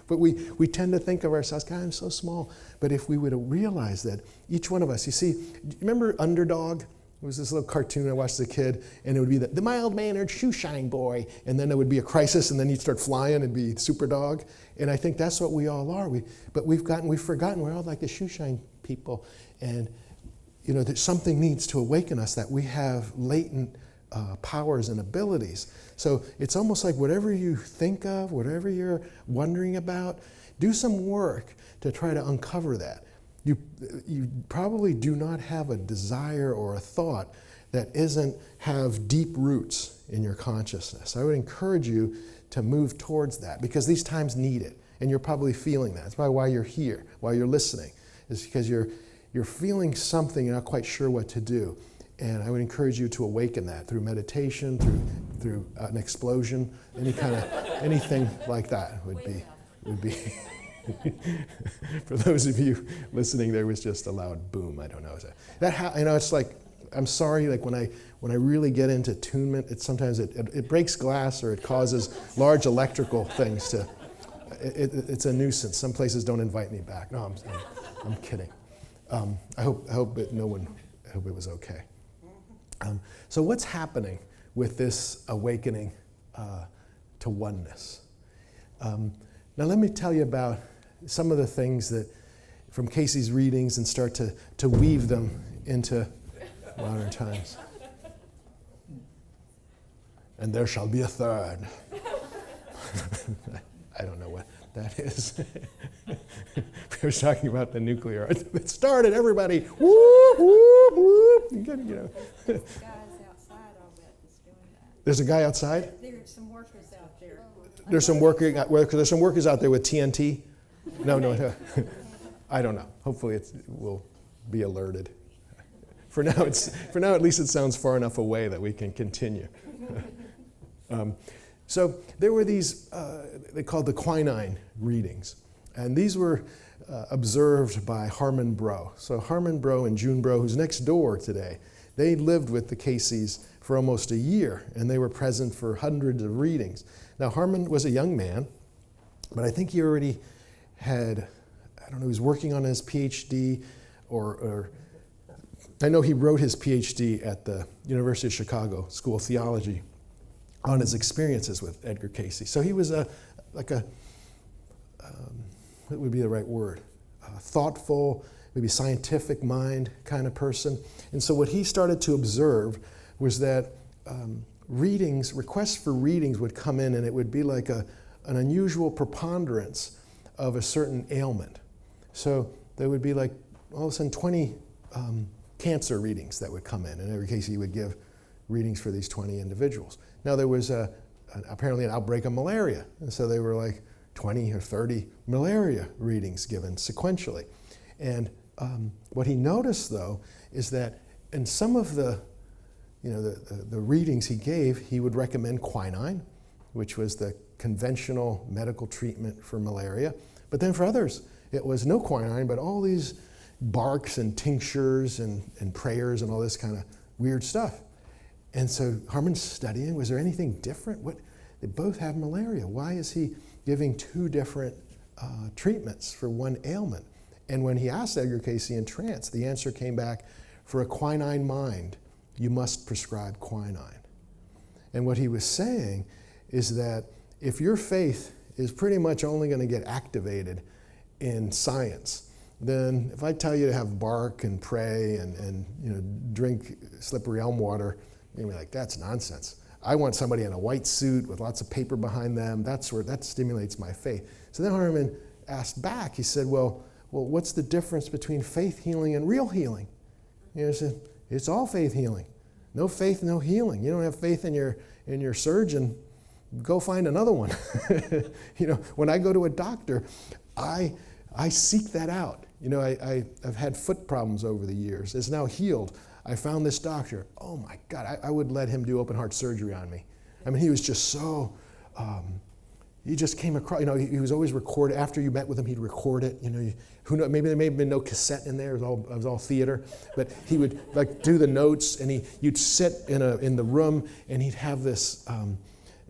but we tend to think of ourselves, God, I'm so small. But if we would realize that each one of us, you see, remember Underdog? It was this little cartoon I watched as a kid, and it would be the mild-mannered shoeshine boy, and then there would be a crisis, and then you'd start flying and be super dog. And I think that's what we all are. But we've forgotten we're all like the shoeshine people, and that something needs to awaken us, that we have latent powers and abilities. So it's almost like whatever you think of, whatever you're wondering about, do some work to try to uncover that. You probably do not have a desire or a thought that have deep roots in your consciousness. I would encourage you to move towards that, because these times need it, and you're probably feeling that. That's probably why you're here, why you're listening, is because you're feeling something, you're not quite sure what to do. And I would encourage you to awaken that through meditation, through an explosion, anything like that would be. For those of you listening, there was just a loud boom. I don't know. It's like, I'm sorry, like when I really get into attunement, sometimes it breaks glass or it causes large electrical things to, it's a nuisance. Some places don't invite me back. No, I'm kidding. I hope it was okay. So what's happening with this awakening to oneness? Now let me tell you about some of the things that from Cayce's readings and start to weave them into modern times. And there shall be a third. I don't know what that is. We were talking about the nuclear. It started, everybody. Whoop, whoop, whoop. There's guys outside, I'll bet, that's doing that. There's a guy outside? There's some workers out there. There's some workers out there with TNT? No. I don't know. Hopefully it will be alerted. For now, at least it sounds far enough away that we can continue. So there were these, they called the quinine readings. And these were observed by Harmon Brough. So Harmon Brough and June Brough, who's next door today, they lived with the Cayces for almost a year, and they were present for hundreds of readings. Now, Harmon was a young man, but I think he already had, he was working on his PhD, or I know he wrote his PhD at the University of Chicago School of Theology on his experiences with Edgar Cayce. So he was what would be the right word? Thoughtful, maybe scientific mind kind of person. And so what he started to observe was that requests for readings would come in, and it would be like an unusual preponderance of a certain ailment. So there would be like all of a sudden 20 cancer readings that would come in. In every case, he would give readings for these 20 individuals. Now there was apparently an outbreak of malaria, and so they were like 20 or 30 malaria readings given sequentially. And what he noticed, though, is that in some of the readings he gave, he would recommend quinine, which was the conventional medical treatment for malaria. But then for others, it was no quinine, but all these barks and tinctures and prayers and all this kind of weird stuff. And so Harmon's studying, was there anything different? They both have malaria. Why is he giving two different treatments for one ailment? And when he asked Edgar Cayce in trance, the answer came back, for a quinine mind, you must prescribe quinine. And what he was saying is that if your faith is pretty much only going to get activated in science, then if I tell you to have bark and pray and drink slippery elm water, you're going to be like, that's nonsense. I want somebody in a white suit with lots of paper behind them. That stimulates my faith. So then Harmon asked back, he said, well, what's the difference between faith healing and real healing? He said, it's all faith healing. No faith, no healing. You don't have faith in your surgeon, go find another one. When I go to a doctor, I seek that out. I've had foot problems over the years. It's now healed. I found this doctor. Oh my God, I would let him do open heart surgery on me. I mean, he was just so, he just came across, he was always recorded. After you met with him, he'd record it. Who knows, maybe there may have been no cassette in there. It was all theater. But he would do the notes, and you'd sit in the room, and he'd have this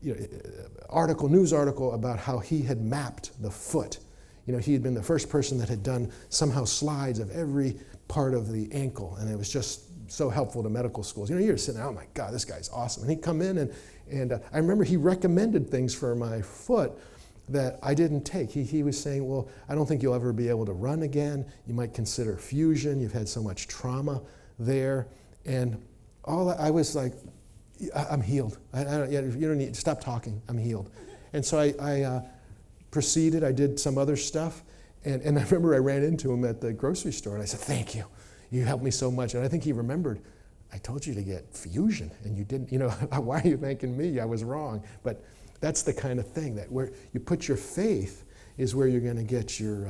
news article about how he had mapped the foot. He had been the first person that had done somehow slides of every part of the ankle, and it was just so helpful to medical schools. You're sitting there, oh my God, this guy's awesome. And he'd come in, and I remember he recommended things for my foot that I didn't take. He was saying, well, I don't think you'll ever be able to run again. You might consider fusion. You've had so much trauma there. And I was like, I'm healed. You don't need to stop talking. I'm healed. And so I proceeded. I did some other stuff. And I remember I ran into him at the grocery store, and I said, thank you. You helped me so much. And I think he remembered, I told you to get fusion, and you didn't. Why are you thanking me? I was wrong. But that's the kind of thing that where you put your faith is where you're going to get your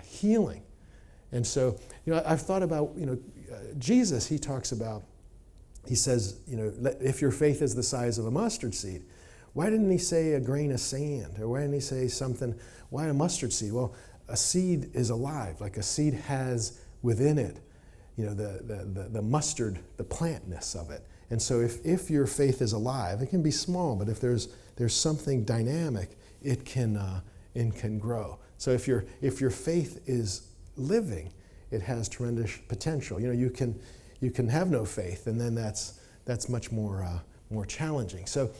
healing. And so, I've thought about, Jesus. He talks about, he says, if your faith is the size of a mustard seed. Why didn't he say a grain of sand? Or why didn't he say something? Why a mustard seed? Well, a seed is alive. Like a seed has within it, the mustard, the plantness of it. And so if your faith is alive, it can be small, but if there's something dynamic, it can grow. So if your faith is living, it has tremendous potential. You can have no faith, and then that's much more challenging. So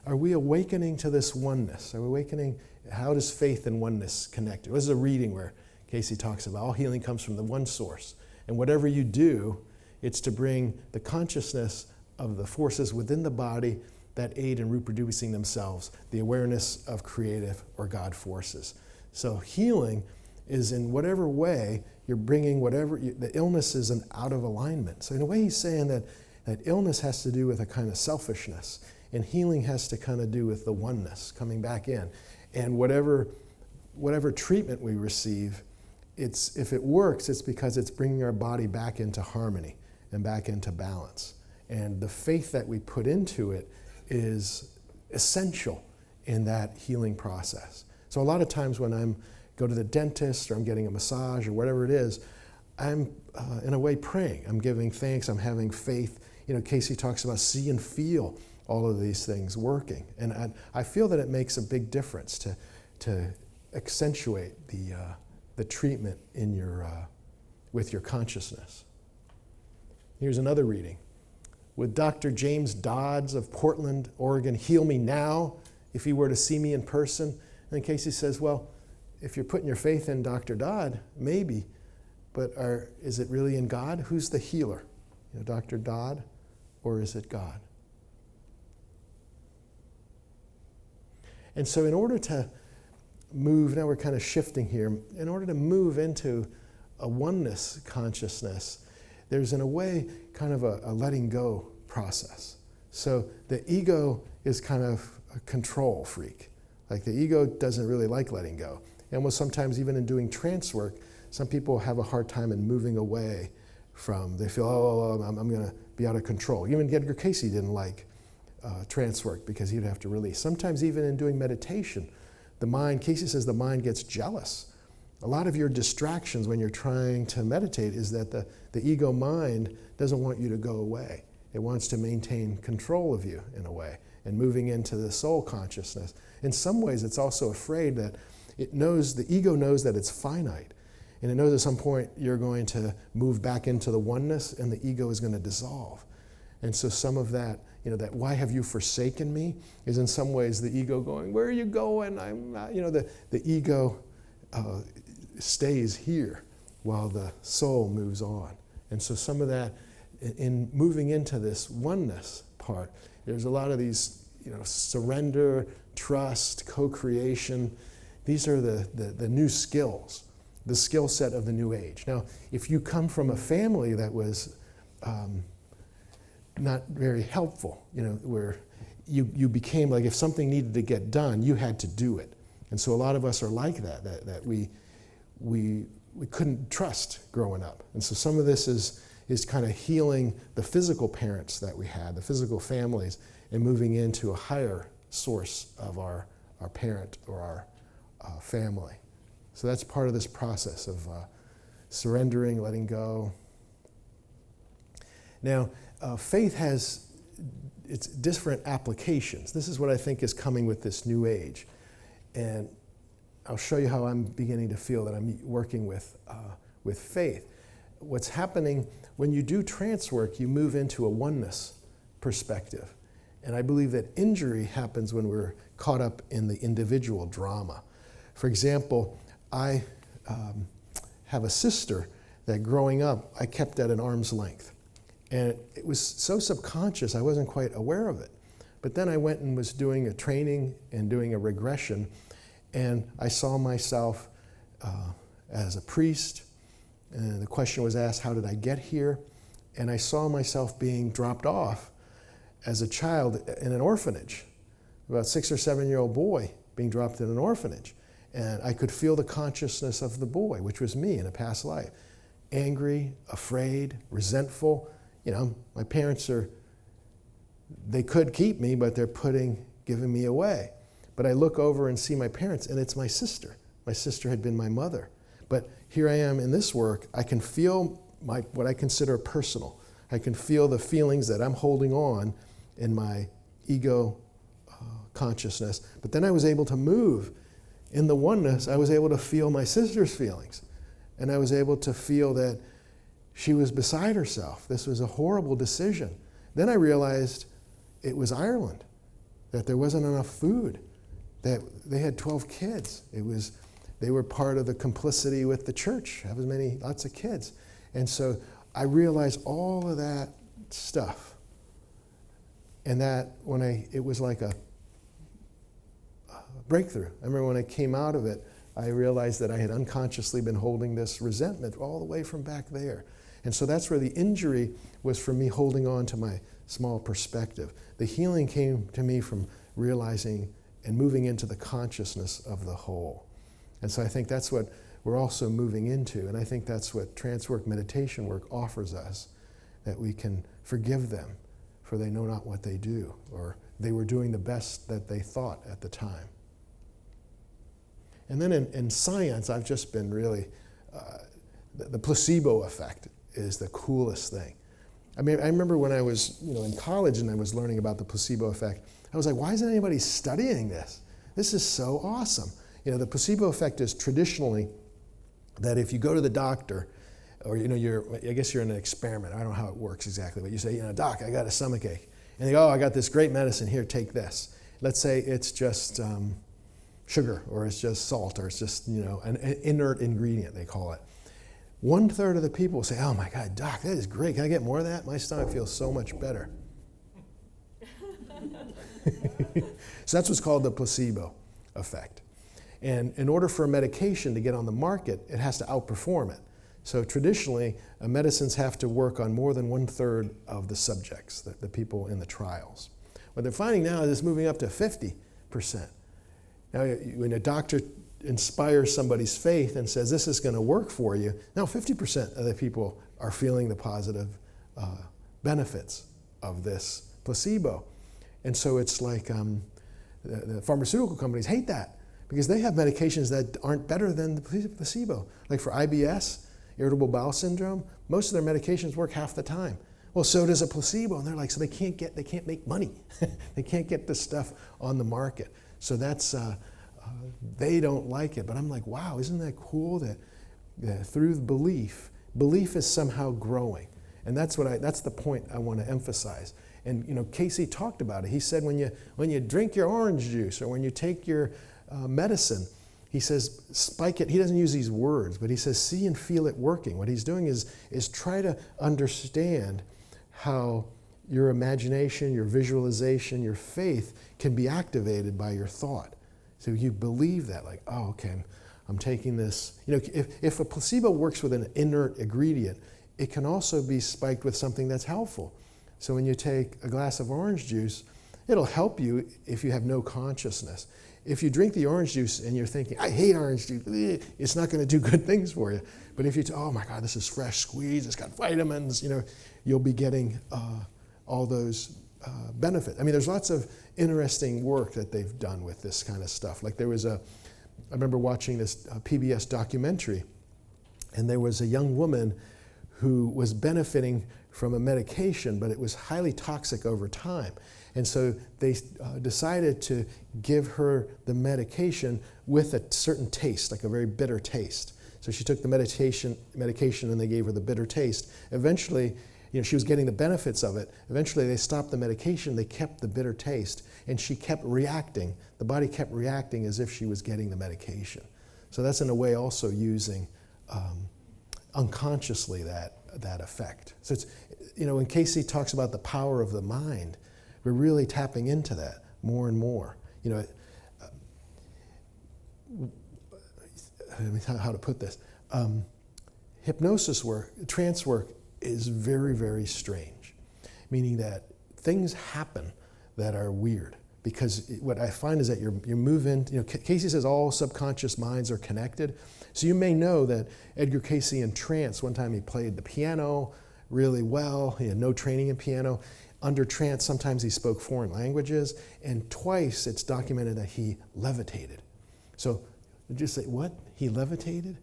are we awakening to this oneness? Are we awakening? How does faith and oneness connect? This is a reading where Cayce talks about all healing comes from the one source. And whatever you do, it's to bring the consciousness of the forces within the body that aid in reproducing themselves, the awareness of creative or God forces. So healing is in whatever way you're bringing the illness is an out of alignment. So in a way he's saying that illness has to do with a kind of selfishness, and healing has to kind of do with the oneness coming back in. And whatever treatment we receive, if it works, it's because it's bringing our body back into harmony and back into balance. And the faith that we put into it is essential in that healing process. So a lot of times when I go to the dentist or I'm getting a massage or whatever it is, I'm in a way praying. I'm giving thanks. I'm having faith. Cayce talks about see and feel all of these things working. And I feel that it makes a big difference to accentuate the treatment with your consciousness. Here's another reading. Would Dr. James Dodds of Portland, Oregon, heal me now if he were to see me in person? And Cayce says, well, if you're putting your faith in Dr. Dodd, maybe, but is it really in God? Who's the healer? Dr. Dodd, or is it God? And so in order to move, now we're kind of shifting here, in order to move into a oneness consciousness, there's in a way kind of a letting go process. So the ego is kind of a control freak. Like the ego doesn't really like letting go. And sometimes even in doing trance work, some people have a hard time in moving away from, they feel, I'm going to be out of control. Even Edgar Cayce didn't like trance work because he'd have to release. Sometimes even in doing meditation, Cayce says the mind gets jealous. A lot of your distractions when you're trying to meditate is that the ego mind doesn't want you to go away. It wants to maintain control of you in a way and moving into the soul consciousness. In some ways, it's also afraid that the ego knows that it's finite. And it knows at some point you're going to move back into the oneness and the ego is going to dissolve. And so some of that, that why have you forsaken me is in some ways the ego going, where are you going? I'm not, the ego stays here while the soul moves on. And so some of that, in moving into this oneness part, there's a lot of these, surrender, trust, co-creation. These are the new skills, the skill set of the new age. Now, if you come from a family that was not very helpful, where you became like if something needed to get done, you had to do it. And so a lot of us are like that we couldn't trust growing up. And so some of this is kind of healing the physical parents that we had, the physical families, and moving into a higher source of our parent or our family. So that's part of this process of surrendering, letting go. Now, faith has its different applications. This is what I think is coming with this new age. And I'll show you how I'm beginning to feel that I'm working with faith. What's happening when you do trance work, you move into a oneness perspective. And I believe that injury happens when we're caught up in the individual drama. For example, I have a sister that growing up, I kept at an arm's length. And it was so subconscious, I wasn't quite aware of it. But then I went and was doing a training and doing a regression, and I saw myself as a priest, and the question was asked, how did I get here? And I saw myself being dropped off as a child in an orphanage, about 6 or 7 year old boy being dropped in an orphanage. And I could feel the consciousness of the boy, which was me in a past life. Angry, afraid, resentful. My parents they could keep me, but they're giving me away. But I look over and see my parents, and it's my sister. My sister had been my mother. But here I am in this work, I can feel what I consider personal. I can feel the feelings that I'm holding on in my ego consciousness. But then I was able to move in the oneness. I was able to feel my sister's feelings. And I was able to feel that she was beside herself. This was a horrible decision. Then I realized it was Ireland, that there wasn't enough food, that they had 12 kids. They were part of the complicity with the church, have lots of kids. And so I realized all of that stuff. And that it was like a breakthrough. I remember when I came out of it, I realized that I had unconsciously been holding this resentment all the way from back there. And so that's where the injury was for me holding on to my small perspective. The healing came to me from realizing and moving into the consciousness of the whole. And so I think that's what we're also moving into. And I think that's what trance work, meditation work offers us, that we can forgive them, for they know not what they do, or they were doing the best that they thought at the time. And then in science, I've just been really, the placebo effect is the coolest thing. I mean, I remember when I was in college and I was learning about the placebo effect, I was like, why isn't anybody studying this? This is so awesome. The placebo effect is traditionally that if you go to the doctor, or I guess you're in an experiment, I don't know how it works exactly, but you say, doc, I got a stomachache. And they go, I got this great medicine, here, take this. Let's say it's just sugar, or it's just salt, or it's just, an inert ingredient, they call it. 1/3 of the people say, oh my God, doc, that is great. Can I get more of that? My stomach feels so much better. So that's what's called the placebo effect. And in order for a medication to get on the market, it has to outperform it. So traditionally, medicines have to work on more than 1/3 of the subjects, the people in the trials. What they're finding now is it's moving up to 50%. Now, when a doctor inspires somebody's faith and says, this is going to work for you, now 50% of the people are feeling the positive benefits of this placebo. And so it's like the pharmaceutical companies hate that because they have medications that aren't better than the placebo. Like for IBS, irritable bowel syndrome, most of their medications work half the time. Well, so does a placebo. And they're like, so they can't make money. They can't get this stuff on the market. So that's, they don't like it. But I'm like, wow, isn't that cool that through belief is somehow growing. And that's the point I want to emphasize. And Cayce talked about it. He said when you drink your orange juice or when you take your medicine, he says spike it. He doesn't use these words, but he says see and feel it working. What he's doing is try to understand how your imagination, your visualization, your faith can be activated by your thought. So you believe that, like, oh, okay, I'm taking this. If a placebo works with an inert ingredient, it can also be spiked with something that's helpful. So when you take a glass of orange juice, it'll help you if you have no consciousness. If you drink the orange juice and you're thinking, I hate orange juice, it's not going to do good things for you. But if you oh my God, this is fresh squeezed, it's got vitamins, you'll be getting all those benefits. I mean, there's lots of interesting work that they've done with this kind of stuff. Like I remember watching this PBS documentary, and there was a young woman who was benefiting from a medication, but it was highly toxic over time. And so they decided to give her the medication with a certain taste, like a very bitter taste. So she took the medication and they gave her the bitter taste. Eventually, she was getting the benefits of it. Eventually they stopped the medication, they kept the bitter taste, and she kept reacting. The body kept reacting as if she was getting the medication. So that's in a way also using unconsciously that effect. So it's, when Cayce talks about the power of the mind, we're really tapping into that more and more. How to put this? Hypnosis work, trance work is very, very strange, meaning that things happen that are weird. Because what I find is that you move in, Cayce says all subconscious minds are connected. So you may know that Edgar Cayce in trance, one time he played the piano really well. He had no training in piano. Under trance, sometimes he spoke foreign languages. And twice it's documented that he levitated. So just say, what? He levitated?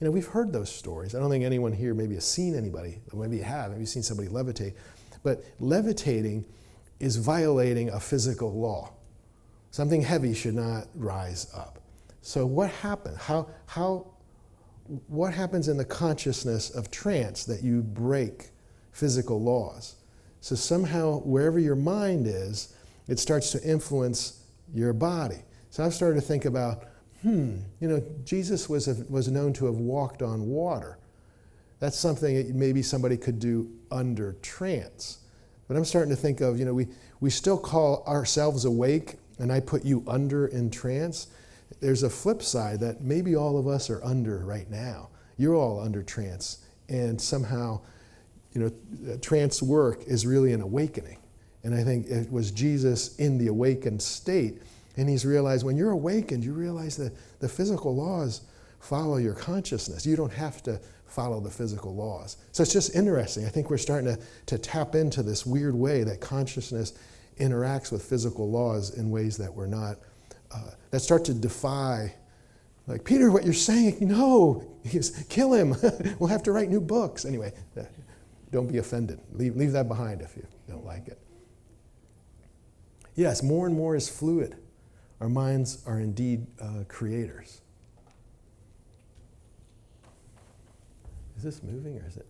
We've heard those stories. I don't think anyone here maybe has seen anybody. Maybe you have. Maybe you've seen somebody levitate. But levitating is violating a physical law. Something heavy should not rise up. So what happened? What happens in the consciousness of trance that you break physical laws? So somehow, wherever your mind is, it starts to influence your body. So I've started to think about, Jesus was known to have walked on water. That's something that maybe somebody could do under trance. But I'm starting to think of, we still call ourselves awake, and I put you under in trance. There's a flip side that maybe all of us are under right now. You're all under trance. And somehow, trance work is really an awakening. And I think it was Jesus in the awakened state. And he's realized when you're awakened, you realize that the physical laws follow your consciousness. You don't have to follow the physical laws. So it's just interesting. I think we're starting to tap into this weird way that consciousness interacts with physical laws in ways that we're not, that start to defy, like, Peter, what you're saying, no, kill him. We'll have to write new books. Anyway, don't be offended. Leave that behind if you don't like it. Yes, more and more is fluid. Our minds are indeed creators. Is this moving or is it?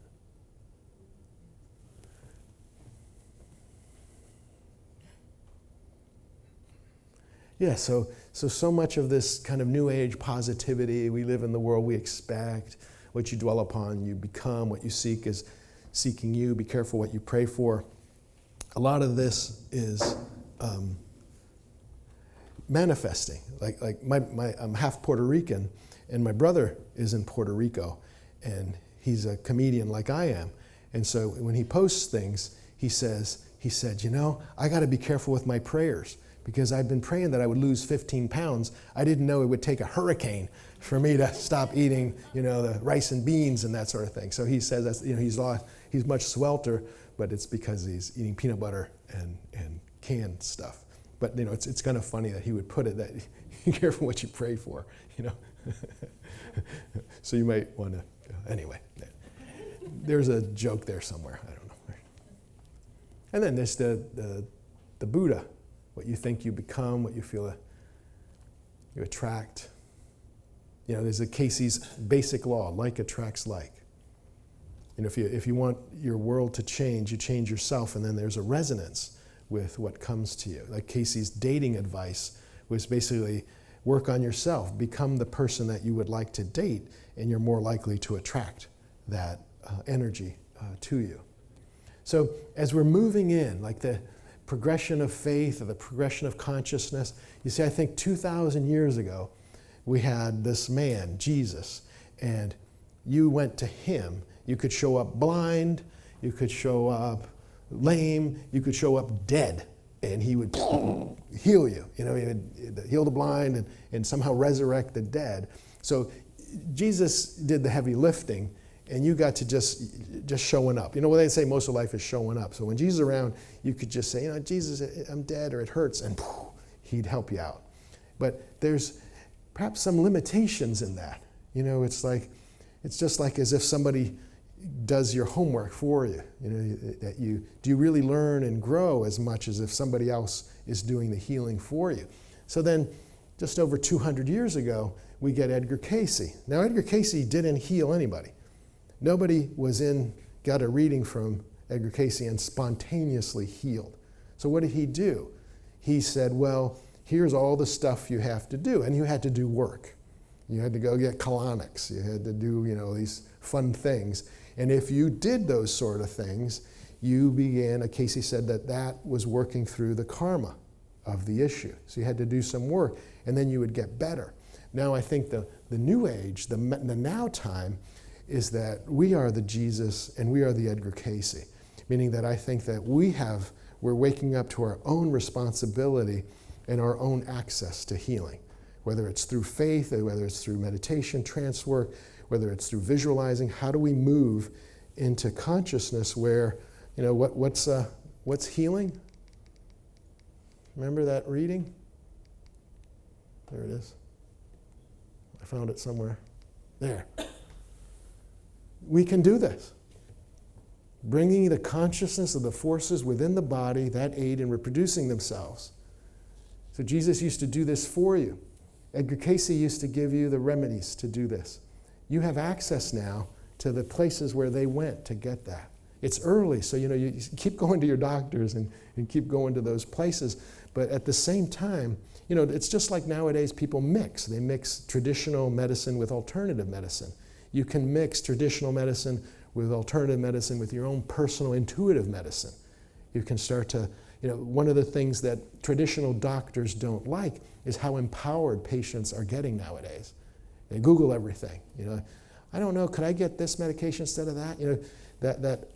Yeah, so much of this kind of new age positivity, we live in the world we expect, what you dwell upon, you become, what you seek is seeking you, be careful what you pray for. A lot of this is manifesting. Like I'm half Puerto Rican, and my brother is in Puerto Rico, and he's a comedian like I am. And so when he posts things, he said, I got to be careful with my prayers because I've been praying that I would lose 15 pounds. I didn't know it would take a hurricane for me to stop eating, the rice and beans and that sort of thing. So he says that's, he's much swelter, but it's because he's eating peanut butter and canned stuff. But it's kind of funny that he would put it that be careful what you pray for, So you might want to, anyway. There's a joke there somewhere. I don't know. And then there's the Buddha, what you think you become, what you feel you attract. There's a Cayce's basic law: like attracts like. If you want your world to change, you change yourself, and then there's a resonance with what comes to you. Like Cayce's dating advice was basically work on yourself, become the person that you would like to date, and you're more likely to attract that energy to you. So as we're moving in, like the progression of faith or the progression of consciousness, you see, I think 2,000 years ago, we had this man, Jesus, and you went to him. You could show up blind, you could show up lame, you could show up dead, and he would heal you. He would heal the blind and somehow resurrect the dead. So Jesus did the heavy lifting, and you got to just showing up. What they say most of life is showing up. So when Jesus is around, you could just say, Jesus, I'm dead, or it hurts, and he'd help you out. But there's perhaps some limitations in that. It's just like as if somebody does your homework for you. Do you really learn and grow as much as if somebody else is doing the healing for you? So then, just over 200 years ago, we get Edgar Cayce. Now, Edgar Cayce didn't heal anybody. Nobody got a reading from Edgar Cayce and spontaneously healed. So what did he do? He said, well, here's all the stuff you have to do. And you had to do work. You had to go get colonics. You had to do, these fun things. And if you did those sort of things, you began, Cayce said that was working through the karma of the issue. So you had to do some work, and then you would get better. Now I think the new age, the now time, is that we are the Jesus and we are the Edgar Cayce, meaning that I think that we're waking up to our own responsibility and our own access to healing, whether it's through faith, or whether it's through meditation, trance work, whether it's through visualizing. How do we move into consciousness where, what's healing? Remember that reading? There it is. I found it somewhere. There. We can do this. Bringing the consciousness of the forces within the body that aid in reproducing themselves. So Jesus used to do this for you. Edgar Cayce used to give you the remedies to do this. You have access now to the places where they went to get that. It's early, so you keep going to your doctors and keep going to those places. But at the same time, it's just like nowadays people mix. They mix traditional medicine with alternative medicine. You can mix traditional medicine with alternative medicine with your own personal intuitive medicine. You can start to, one of the things that traditional doctors don't like is how empowered patients are getting nowadays. They Google everything. I don't know, could I get this medication instead of that?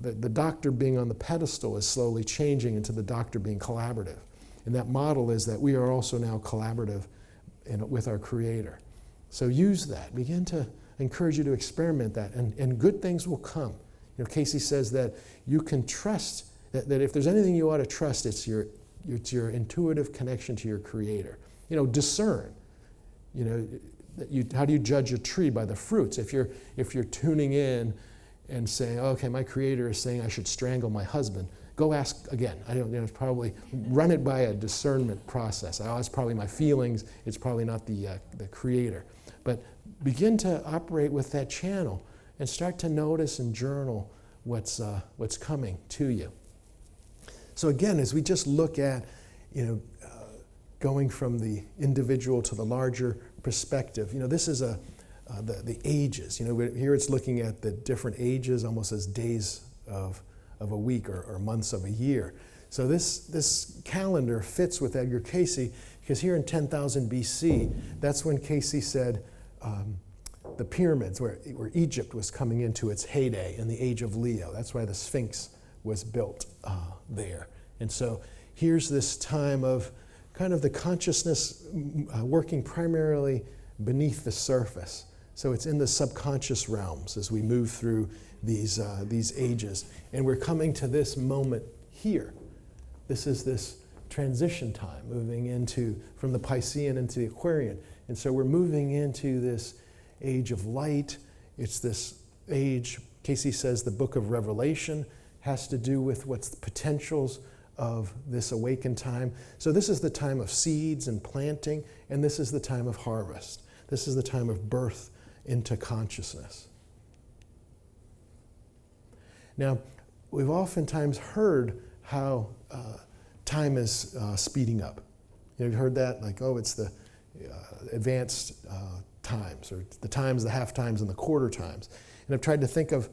The doctor being on the pedestal is slowly changing into the doctor being collaborative. And that model is that we are also now collaborative with our Creator. So use that. Begin to encourage you to experiment that, and good things will come. Cayce says that you can trust, that if there's anything you ought to trust, it's your intuitive connection to your Creator. Discern. How do you judge a tree? By the fruits. If you're tuning in and saying, okay, my Creator is saying I should strangle my husband, go ask again. It's probably run it by a discernment process. It's probably my feelings. It's probably not the Creator. But begin to operate with that channel and start to notice and journal what's coming to you. So again, as we just look at, going from the individual to the larger perspective. This is the ages. Here it's looking at the different ages almost as days of a week or months of a year. So this calendar fits with Edgar Cayce, because here in 10,000 BC, that's when Cayce said the pyramids, where Egypt was coming into its heyday in the age of Leo. That's why the Sphinx was built there. And so here's this time of kind of the consciousness working primarily beneath the surface. So it's in the subconscious realms as we move through these ages. And we're coming to this moment here. This is this transition time, moving from the Piscean into the Aquarian. And so we're moving into this age of light. It's this age, Cayce says the book of Revelation has to do with what's the potentials of this awakened time. So this is the time of seeds and planting, and this is the time of harvest. This is the time of birth into consciousness. Now, we've oftentimes heard how time is speeding up. You've heard that? Like, oh, it's the advanced times, or the times, the half times, and the quarter times. And I've tried to think of,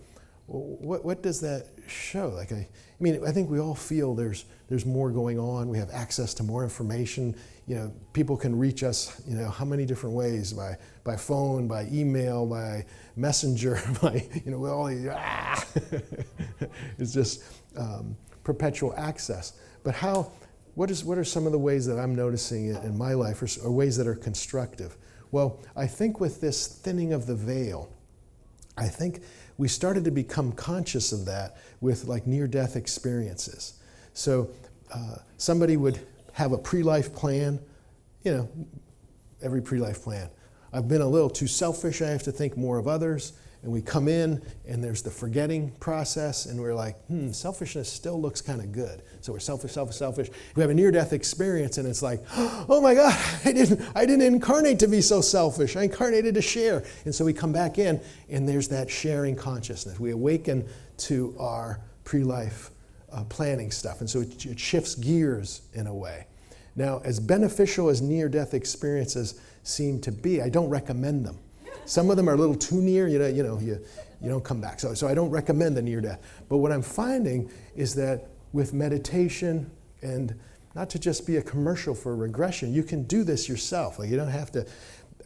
well, what does that show? Like, I think we all feel there's more going on. We have access to more information. People can reach us, how many different ways, by phone, by email, by messenger, by, all these, it's just perpetual access. But what are some of the ways that I'm noticing it in my life, or ways that are constructive? Well, I think with this thinning of the veil, I think we started to become conscious of that with like near-death experiences. So somebody would have a pre-life plan, every pre-life plan. I've been a little too selfish, I have to think more of others. And we come in, and there's the forgetting process, and we're like, selfishness still looks kind of good. So we're selfish. We have a near-death experience, and it's like, oh my God, I didn't incarnate to be so selfish. I incarnated to share. And so we come back in, and there's that sharing consciousness. We awaken to our pre-life planning stuff, and so it shifts gears in a way. Now, as beneficial as near-death experiences seem to be, I don't recommend them. Some of them are a little too near, you don't come back. So I don't recommend the near death. But what I'm finding is that with meditation, and not to just be a commercial for regression, you can do this yourself. Like, you don't have to.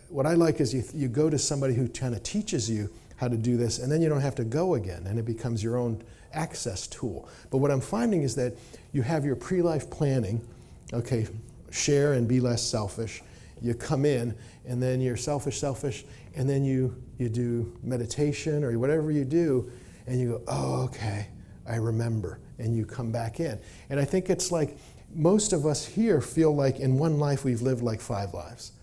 What I like is you go to somebody who kind of teaches you how to do this, and then you don't have to go again, and it becomes your own access tool. But what I'm finding is that you have your pre-life planning, okay, share and be less selfish. You come in, and then you're selfish, and then you do meditation or whatever you do, and you go, oh, okay, I remember, and you come back in. And I think it's like most of us here feel like in one life we've lived like 5 lives.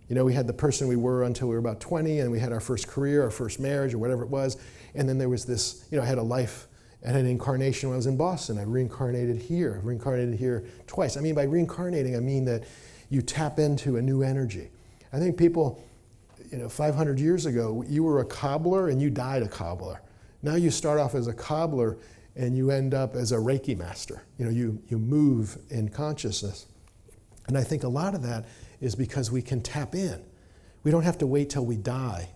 We had the person we were until we were about 20, and we had our first career, our first marriage, or whatever it was, and then there was this, I had a life and an incarnation when I was in Boston. I reincarnated here twice. By reincarnating, I mean that you tap into a new energy. I think people, 500 years ago, you were a cobbler and you died a cobbler. Now you start off as a cobbler and you end up as a Reiki master. You move in consciousness. And I think a lot of that is because we can tap in. We don't have to wait till we die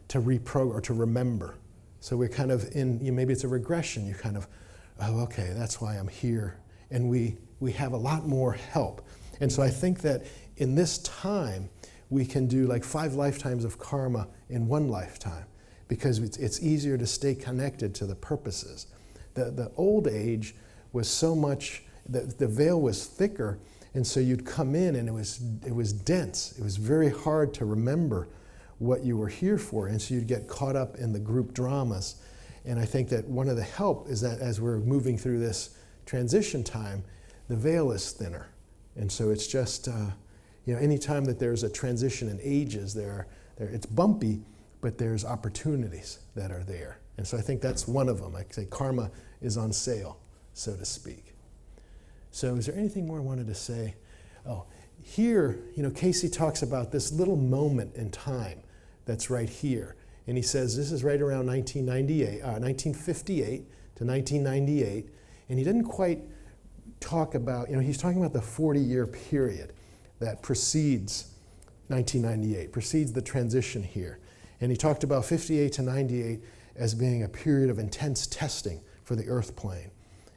to reprogram or to remember. So we're kind of in, maybe it's a regression. You kind of, oh, okay, that's why I'm here. And we have a lot more help. And so I think that in this time, we can do like 5 lifetimes of karma in 1 lifetime, because it's easier to stay connected to the purposes. The old age was so much, the veil was thicker, and so you'd come in and it was dense. It was very hard to remember what you were here for, and so you'd get caught up in the group dramas. And I think that one of the help is that as we're moving through this transition time, the veil is thinner. And so it's just, anytime that there's a transition in ages, it's bumpy, but there's opportunities that are there. And so I think that's one of them. I say karma is on sale, so to speak. So is there anything more I wanted to say? Oh, here, Cayce talks about this little moment in time that's right here. And he says this is right around 1958 to 1998. And he didn't quite talk about, he's talking about the 40-year period that precedes 1998, precedes the transition here. And he talked about 58 to 98 as being a period of intense testing for the earth plane.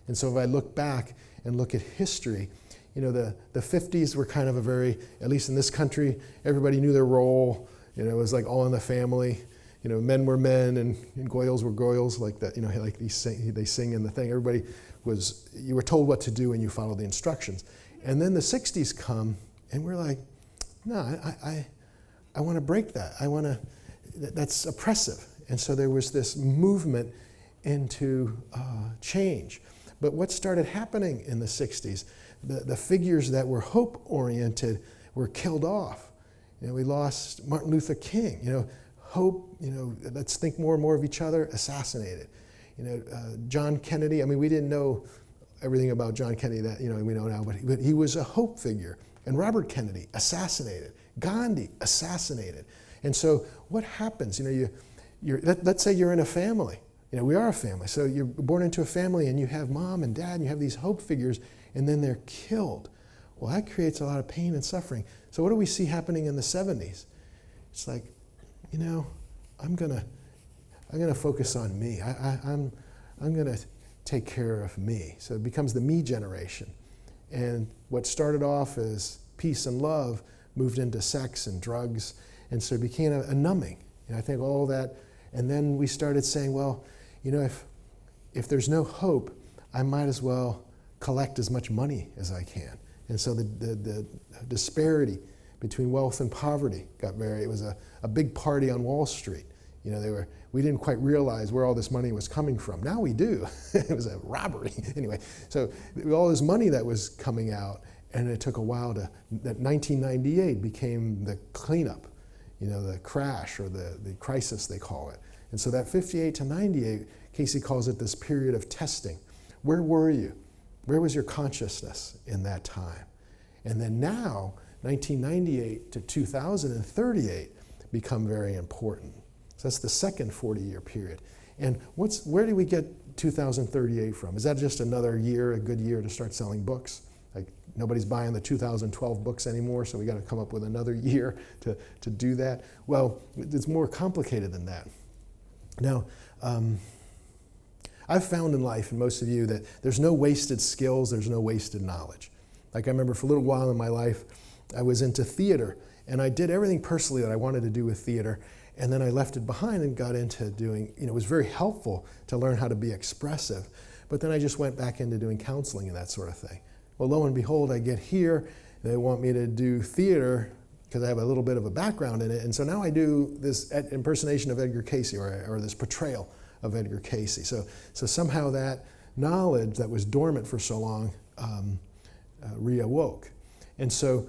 And so if I look back and look at history, you know, the 50s were kind of a very, at least in this country, everybody knew their role. You know, it was like all in the family. You know, men were men and goyles were goyles, like that, you know, like they sing in the thing. Everybody was, you were told what to do and you followed the instructions. And then the 60s come and we're like, no, I want to break that. That's oppressive. And so there was this movement into change. But what started happening in the 60s, the figures that were hope-oriented were killed off. You know, we lost Martin Luther King. You know, hope, you know, let's think more and more of each other, assassinated. You know, John Kennedy, I mean, we didn't know everything about John Kennedy that, you know, we know now, but he was a hope figure. And Robert Kennedy, assassinated. Gandhi, assassinated. And so what happens? You know, let's say you're in a family. You know, we are a family. So you're born into a family and you have mom and dad and you have these hope figures and then they're killed. Well, that creates a lot of pain and suffering. So what do we see happening in the 70s? It's like, you know, I'm gonna focus on me. I'm gonna take care of me. So it becomes the me generation. And what started off as peace and love moved into sex and drugs. And so it became a numbing. You know, I think all that. And then we started saying, well, you know, if there's no hope, I might as well collect as much money as I can. And so the disparity between wealth and poverty got it was a big party on Wall Street. You know, we didn't quite realize where all this money was coming from. Now we do. It was a robbery. Anyway, so all this money that was coming out, and it took a while that 1998 became the cleanup, you know, the crash or the crisis, they call it. And so that 58 to 98, Cayce calls it this period of testing. Where were you? Where was your consciousness in that time? And then now, 1998 to 2038 become very important. So that's the second 40-year period. And where do we get 2038 from? Is that just another year, a good year to start selling books? Like nobody's buying the 2012 books anymore, so we got to come up with another year to do that. Well, it's more complicated than that. Now, I've found in life, and most of you, that there's no wasted skills, there's no wasted knowledge. Like I remember for a little while in my life, I was into theater, and I did everything personally that I wanted to do with theater, and then I left it behind and got into doing, you know, it was very helpful to learn how to be expressive, but then I just went back into doing counseling and that sort of thing. Well, lo and behold, I get here, and they want me to do theater because I have a little bit of a background in it, and so now I do this impersonation of Edgar Cayce, or this portrayal of Edgar Cayce. So somehow that knowledge that was dormant for so long reawoke. And so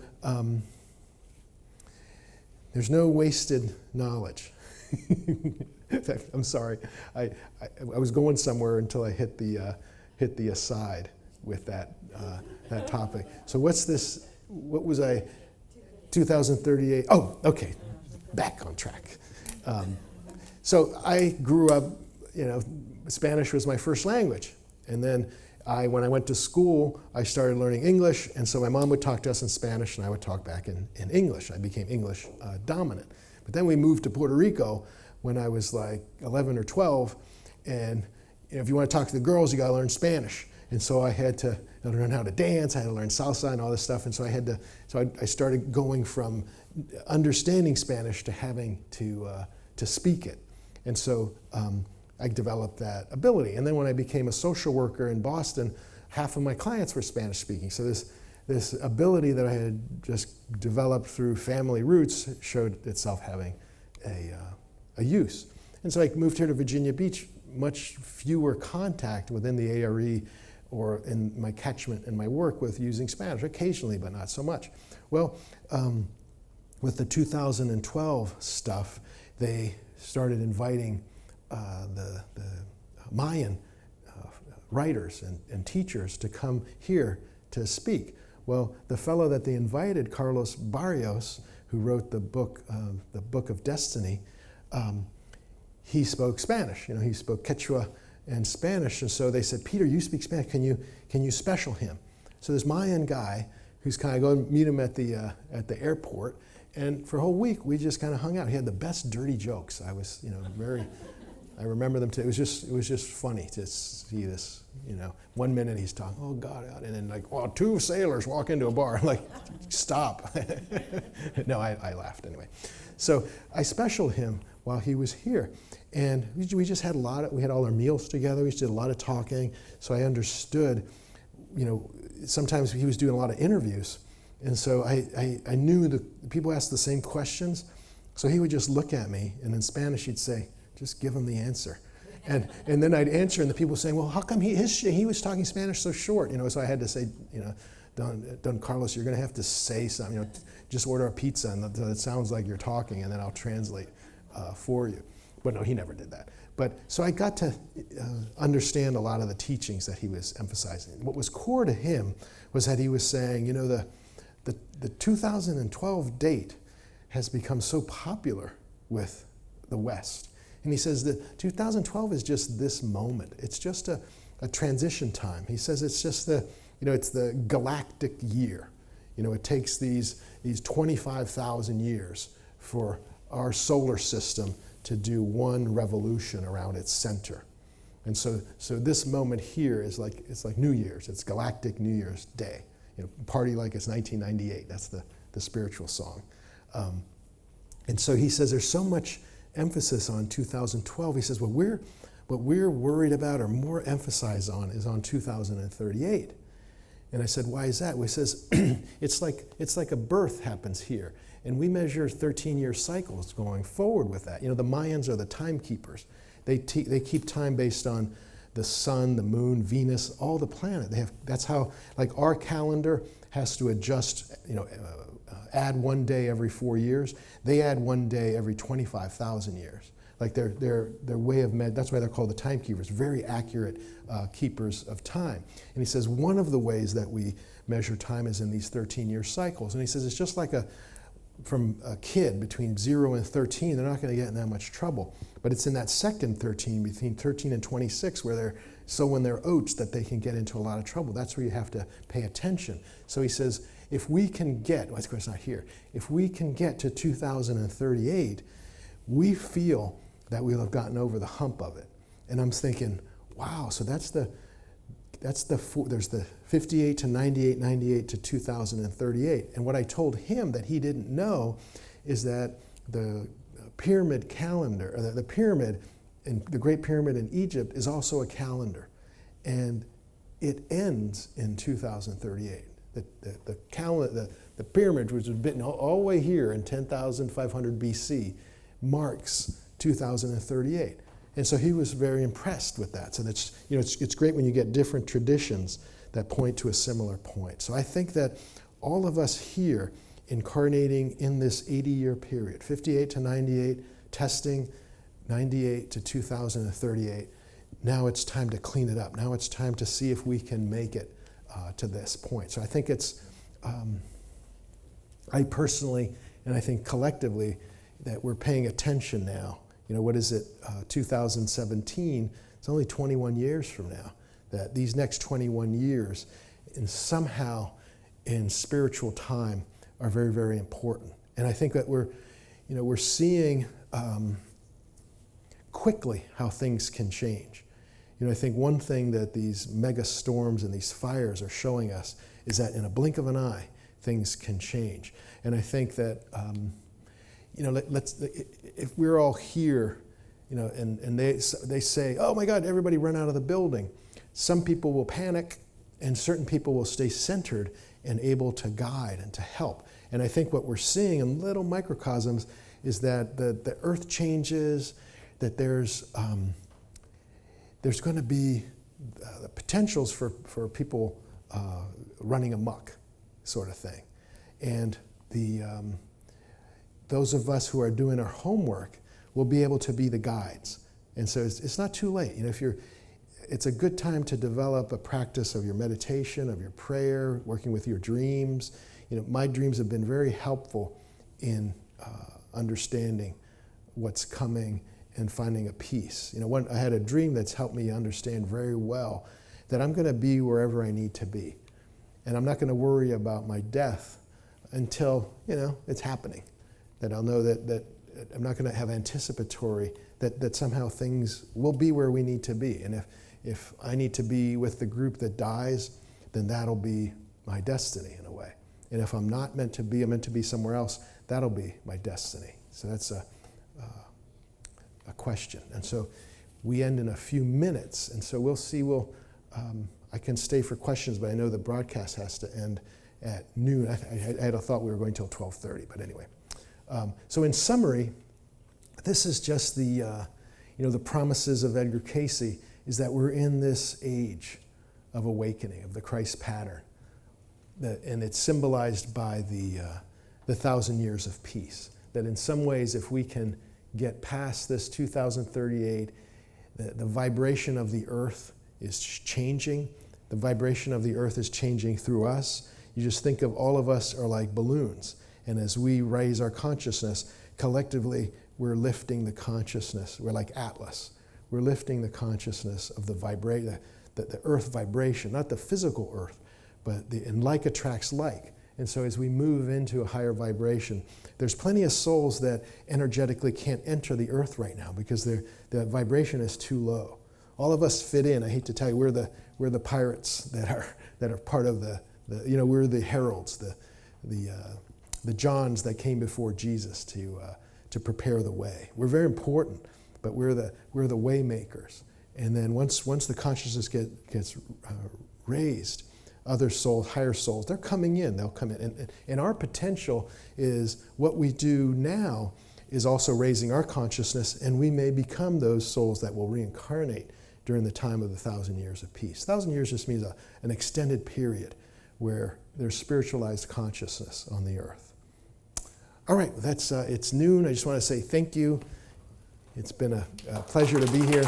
there's no wasted knowledge. In fact, I'm sorry. I was going somewhere until I hit the aside with that topic. So what's this? What was I? 2038. Oh, okay. Back on track. So I grew up, you know, Spanish was my first language. And then when I went to school, I started learning English. And so my mom would talk to us in Spanish and I would talk back in English. I became English dominant. But then we moved to Puerto Rico when I was like 11 or 12. And you know, if you want to talk to the girls, you got to learn Spanish. And so I had to learn how to dance. I had to learn salsa and all this stuff. And so I started going from understanding Spanish to having to speak it. And so I developed that ability. And then when I became a social worker in Boston, half of my clients were Spanish speaking. So this ability that I had just developed through family roots showed itself having a use. And so I moved here to Virginia Beach, much fewer contact within the A.R.E. or in my catchment and my work with using Spanish, occasionally, but not so much. Well, with the 2012 stuff, they started inviting the Mayan writers and teachers to come here to speak. Well, the fellow that they invited, Carlos Barrios, who wrote the book of Destiny, he spoke Spanish. You know, he spoke Quechua and Spanish, and so they said, Peter, you speak Spanish. Can you special him? So this Mayan guy who's kind of going to meet him at the airport. And for a whole week, we just kind of hung out. He had the best dirty jokes. I was, I remember them too. It was just funny to see this. 1 minute he's talking, oh God, and then like, well, 2 sailors walk into a bar. I'm like, stop. No, I laughed anyway. So I specialed him while he was here, and we just had we had all our meals together. We just did a lot of talking. So I understood, sometimes he was doing a lot of interviews. And so I knew the people asked the same questions. So he would just look at me, and in Spanish he'd say, just give him the answer. And then I'd answer, and the people saying, well, how come he was talking Spanish so short? So I had to say, Don Carlos, you're going to have to say something. Just order a pizza, and it sounds like you're talking, and then I'll translate for you. But no, he never did that. But so I got to understand a lot of the teachings that he was emphasizing. What was core to him was that he was saying, the 2012 date has become so popular with the West. And he says that 2012 is just this moment. It's just a transition time. He says it's just it's the galactic year. It takes these 25,000 years for our solar system to do one revolution around its center. And so this moment here is it's like New Year's. It's Galactic New Year's Day. Party like it's 1998. That's the spiritual song. And so he says there's so much emphasis on 2012. He says what we're worried about or more emphasized on is on 2038. And I said, why is that? Well, he says it's like a birth happens here, and we measure 13-year cycles going forward with that. The Mayans are the timekeepers. They keep time based on the sun, the moon, Venus, all the planet. That's how, like, our calendar has to adjust, add 1 day every 4 years. They add 1 day every 25,000 years. Like their way of that's why they're called the timekeepers, very accurate keepers of time. And he says one of the ways that we measure time is in these 13-year cycles. And he says it's just like from a kid between 0 and 13, they're not going to get in that much trouble. But it's in that second 13, between 13 and 26, where they're sowing their oats, that they can get into a lot of trouble. That's where you have to pay attention. So he says, if we can get, well, of course not here, if we can get to 2038, we feel that we'll have gotten over the hump of it. And I'm thinking, wow, so there's the 58 to 98, 98 to 2038. And what I told him that he didn't know is that the pyramid calendar, or the pyramid, in the Great Pyramid in Egypt is also a calendar. And it ends in 2038. The calendar, the pyramid, which was built all the way here in 10,500 BC, marks 2038. And so he was very impressed with that. So that's, it's great when you get different traditions that point to a similar point. So I think that all of us here incarnating in this 80-year period, 58 to 98, testing, 98 to 2038, now it's time to clean it up. Now it's time to see if we can make it to this point. So I think it's, I personally, and I think collectively, that we're paying attention now. What is it, 2017, it's only 21 years from now, that these next 21 years, and somehow in spiritual time, are very, very important. And I think that we're seeing quickly how things can change. I think one thing that these mega storms and these fires are showing us is that in a blink of an eye, things can change. And I think that if we're all here, and they say, oh my God, everybody run out of the building. Some people will panic, and certain people will stay centered and able to guide and to help. And I think what we're seeing in little microcosms is that the earth changes, that there's going to be the potentials for people running amok, sort of thing. And those of us who are doing our homework will be able to be the guides. And so it's not too late. It's a good time to develop a practice of your meditation, of your prayer, working with your dreams. My dreams have been very helpful in understanding what's coming and finding a peace. I had a dream that's helped me understand very well that I'm going to be wherever I need to be. And I'm not going to worry about my death until, it's happening. That I'll know that I'm not going to have anticipatory, that somehow things will be where we need to be. And if I need to be with the group that dies, then that'll be my destiny in a way. And if I'm not meant to be, I'm meant to be somewhere else, that'll be my destiny. So that's a question. And so we end in a few minutes. And so we'll see, I can stay for questions, but I know the broadcast has to end at noon. I had a thought we were going till 12:30, but anyway. So in summary, this is just the promises of Edgar Cayce is that we're in this age of awakening, of the Christ pattern. And it's symbolized by the 1,000 years of peace. That in some ways, if we can get past this 2038, the vibration of the earth is changing. The vibration of the earth is changing through us. You just think of all of us are like balloons. And as we raise our consciousness, collectively, we're lifting the consciousness. We're like Atlas. We're lifting the consciousness of the earth vibration, not the physical earth, but and like attracts like. And so as we move into a higher vibration, there's plenty of souls that energetically can't enter the earth right now because the vibration is too low. All of us fit in. I hate to tell you, we're the pirates that are part of we're the heralds, the Johns that came before Jesus to prepare the way. We're very important, but we're the way makers. And then once the consciousness gets raised, other souls, higher souls, they're coming in. They'll come in. And our potential is what we do now is also raising our consciousness, and we may become those souls that will reincarnate during the time of the 1,000 years of peace. 1,000 years just means an extended period where there's spiritualized consciousness on the earth. All right, it's noon. I just want to say thank you. It's been a pleasure to be here.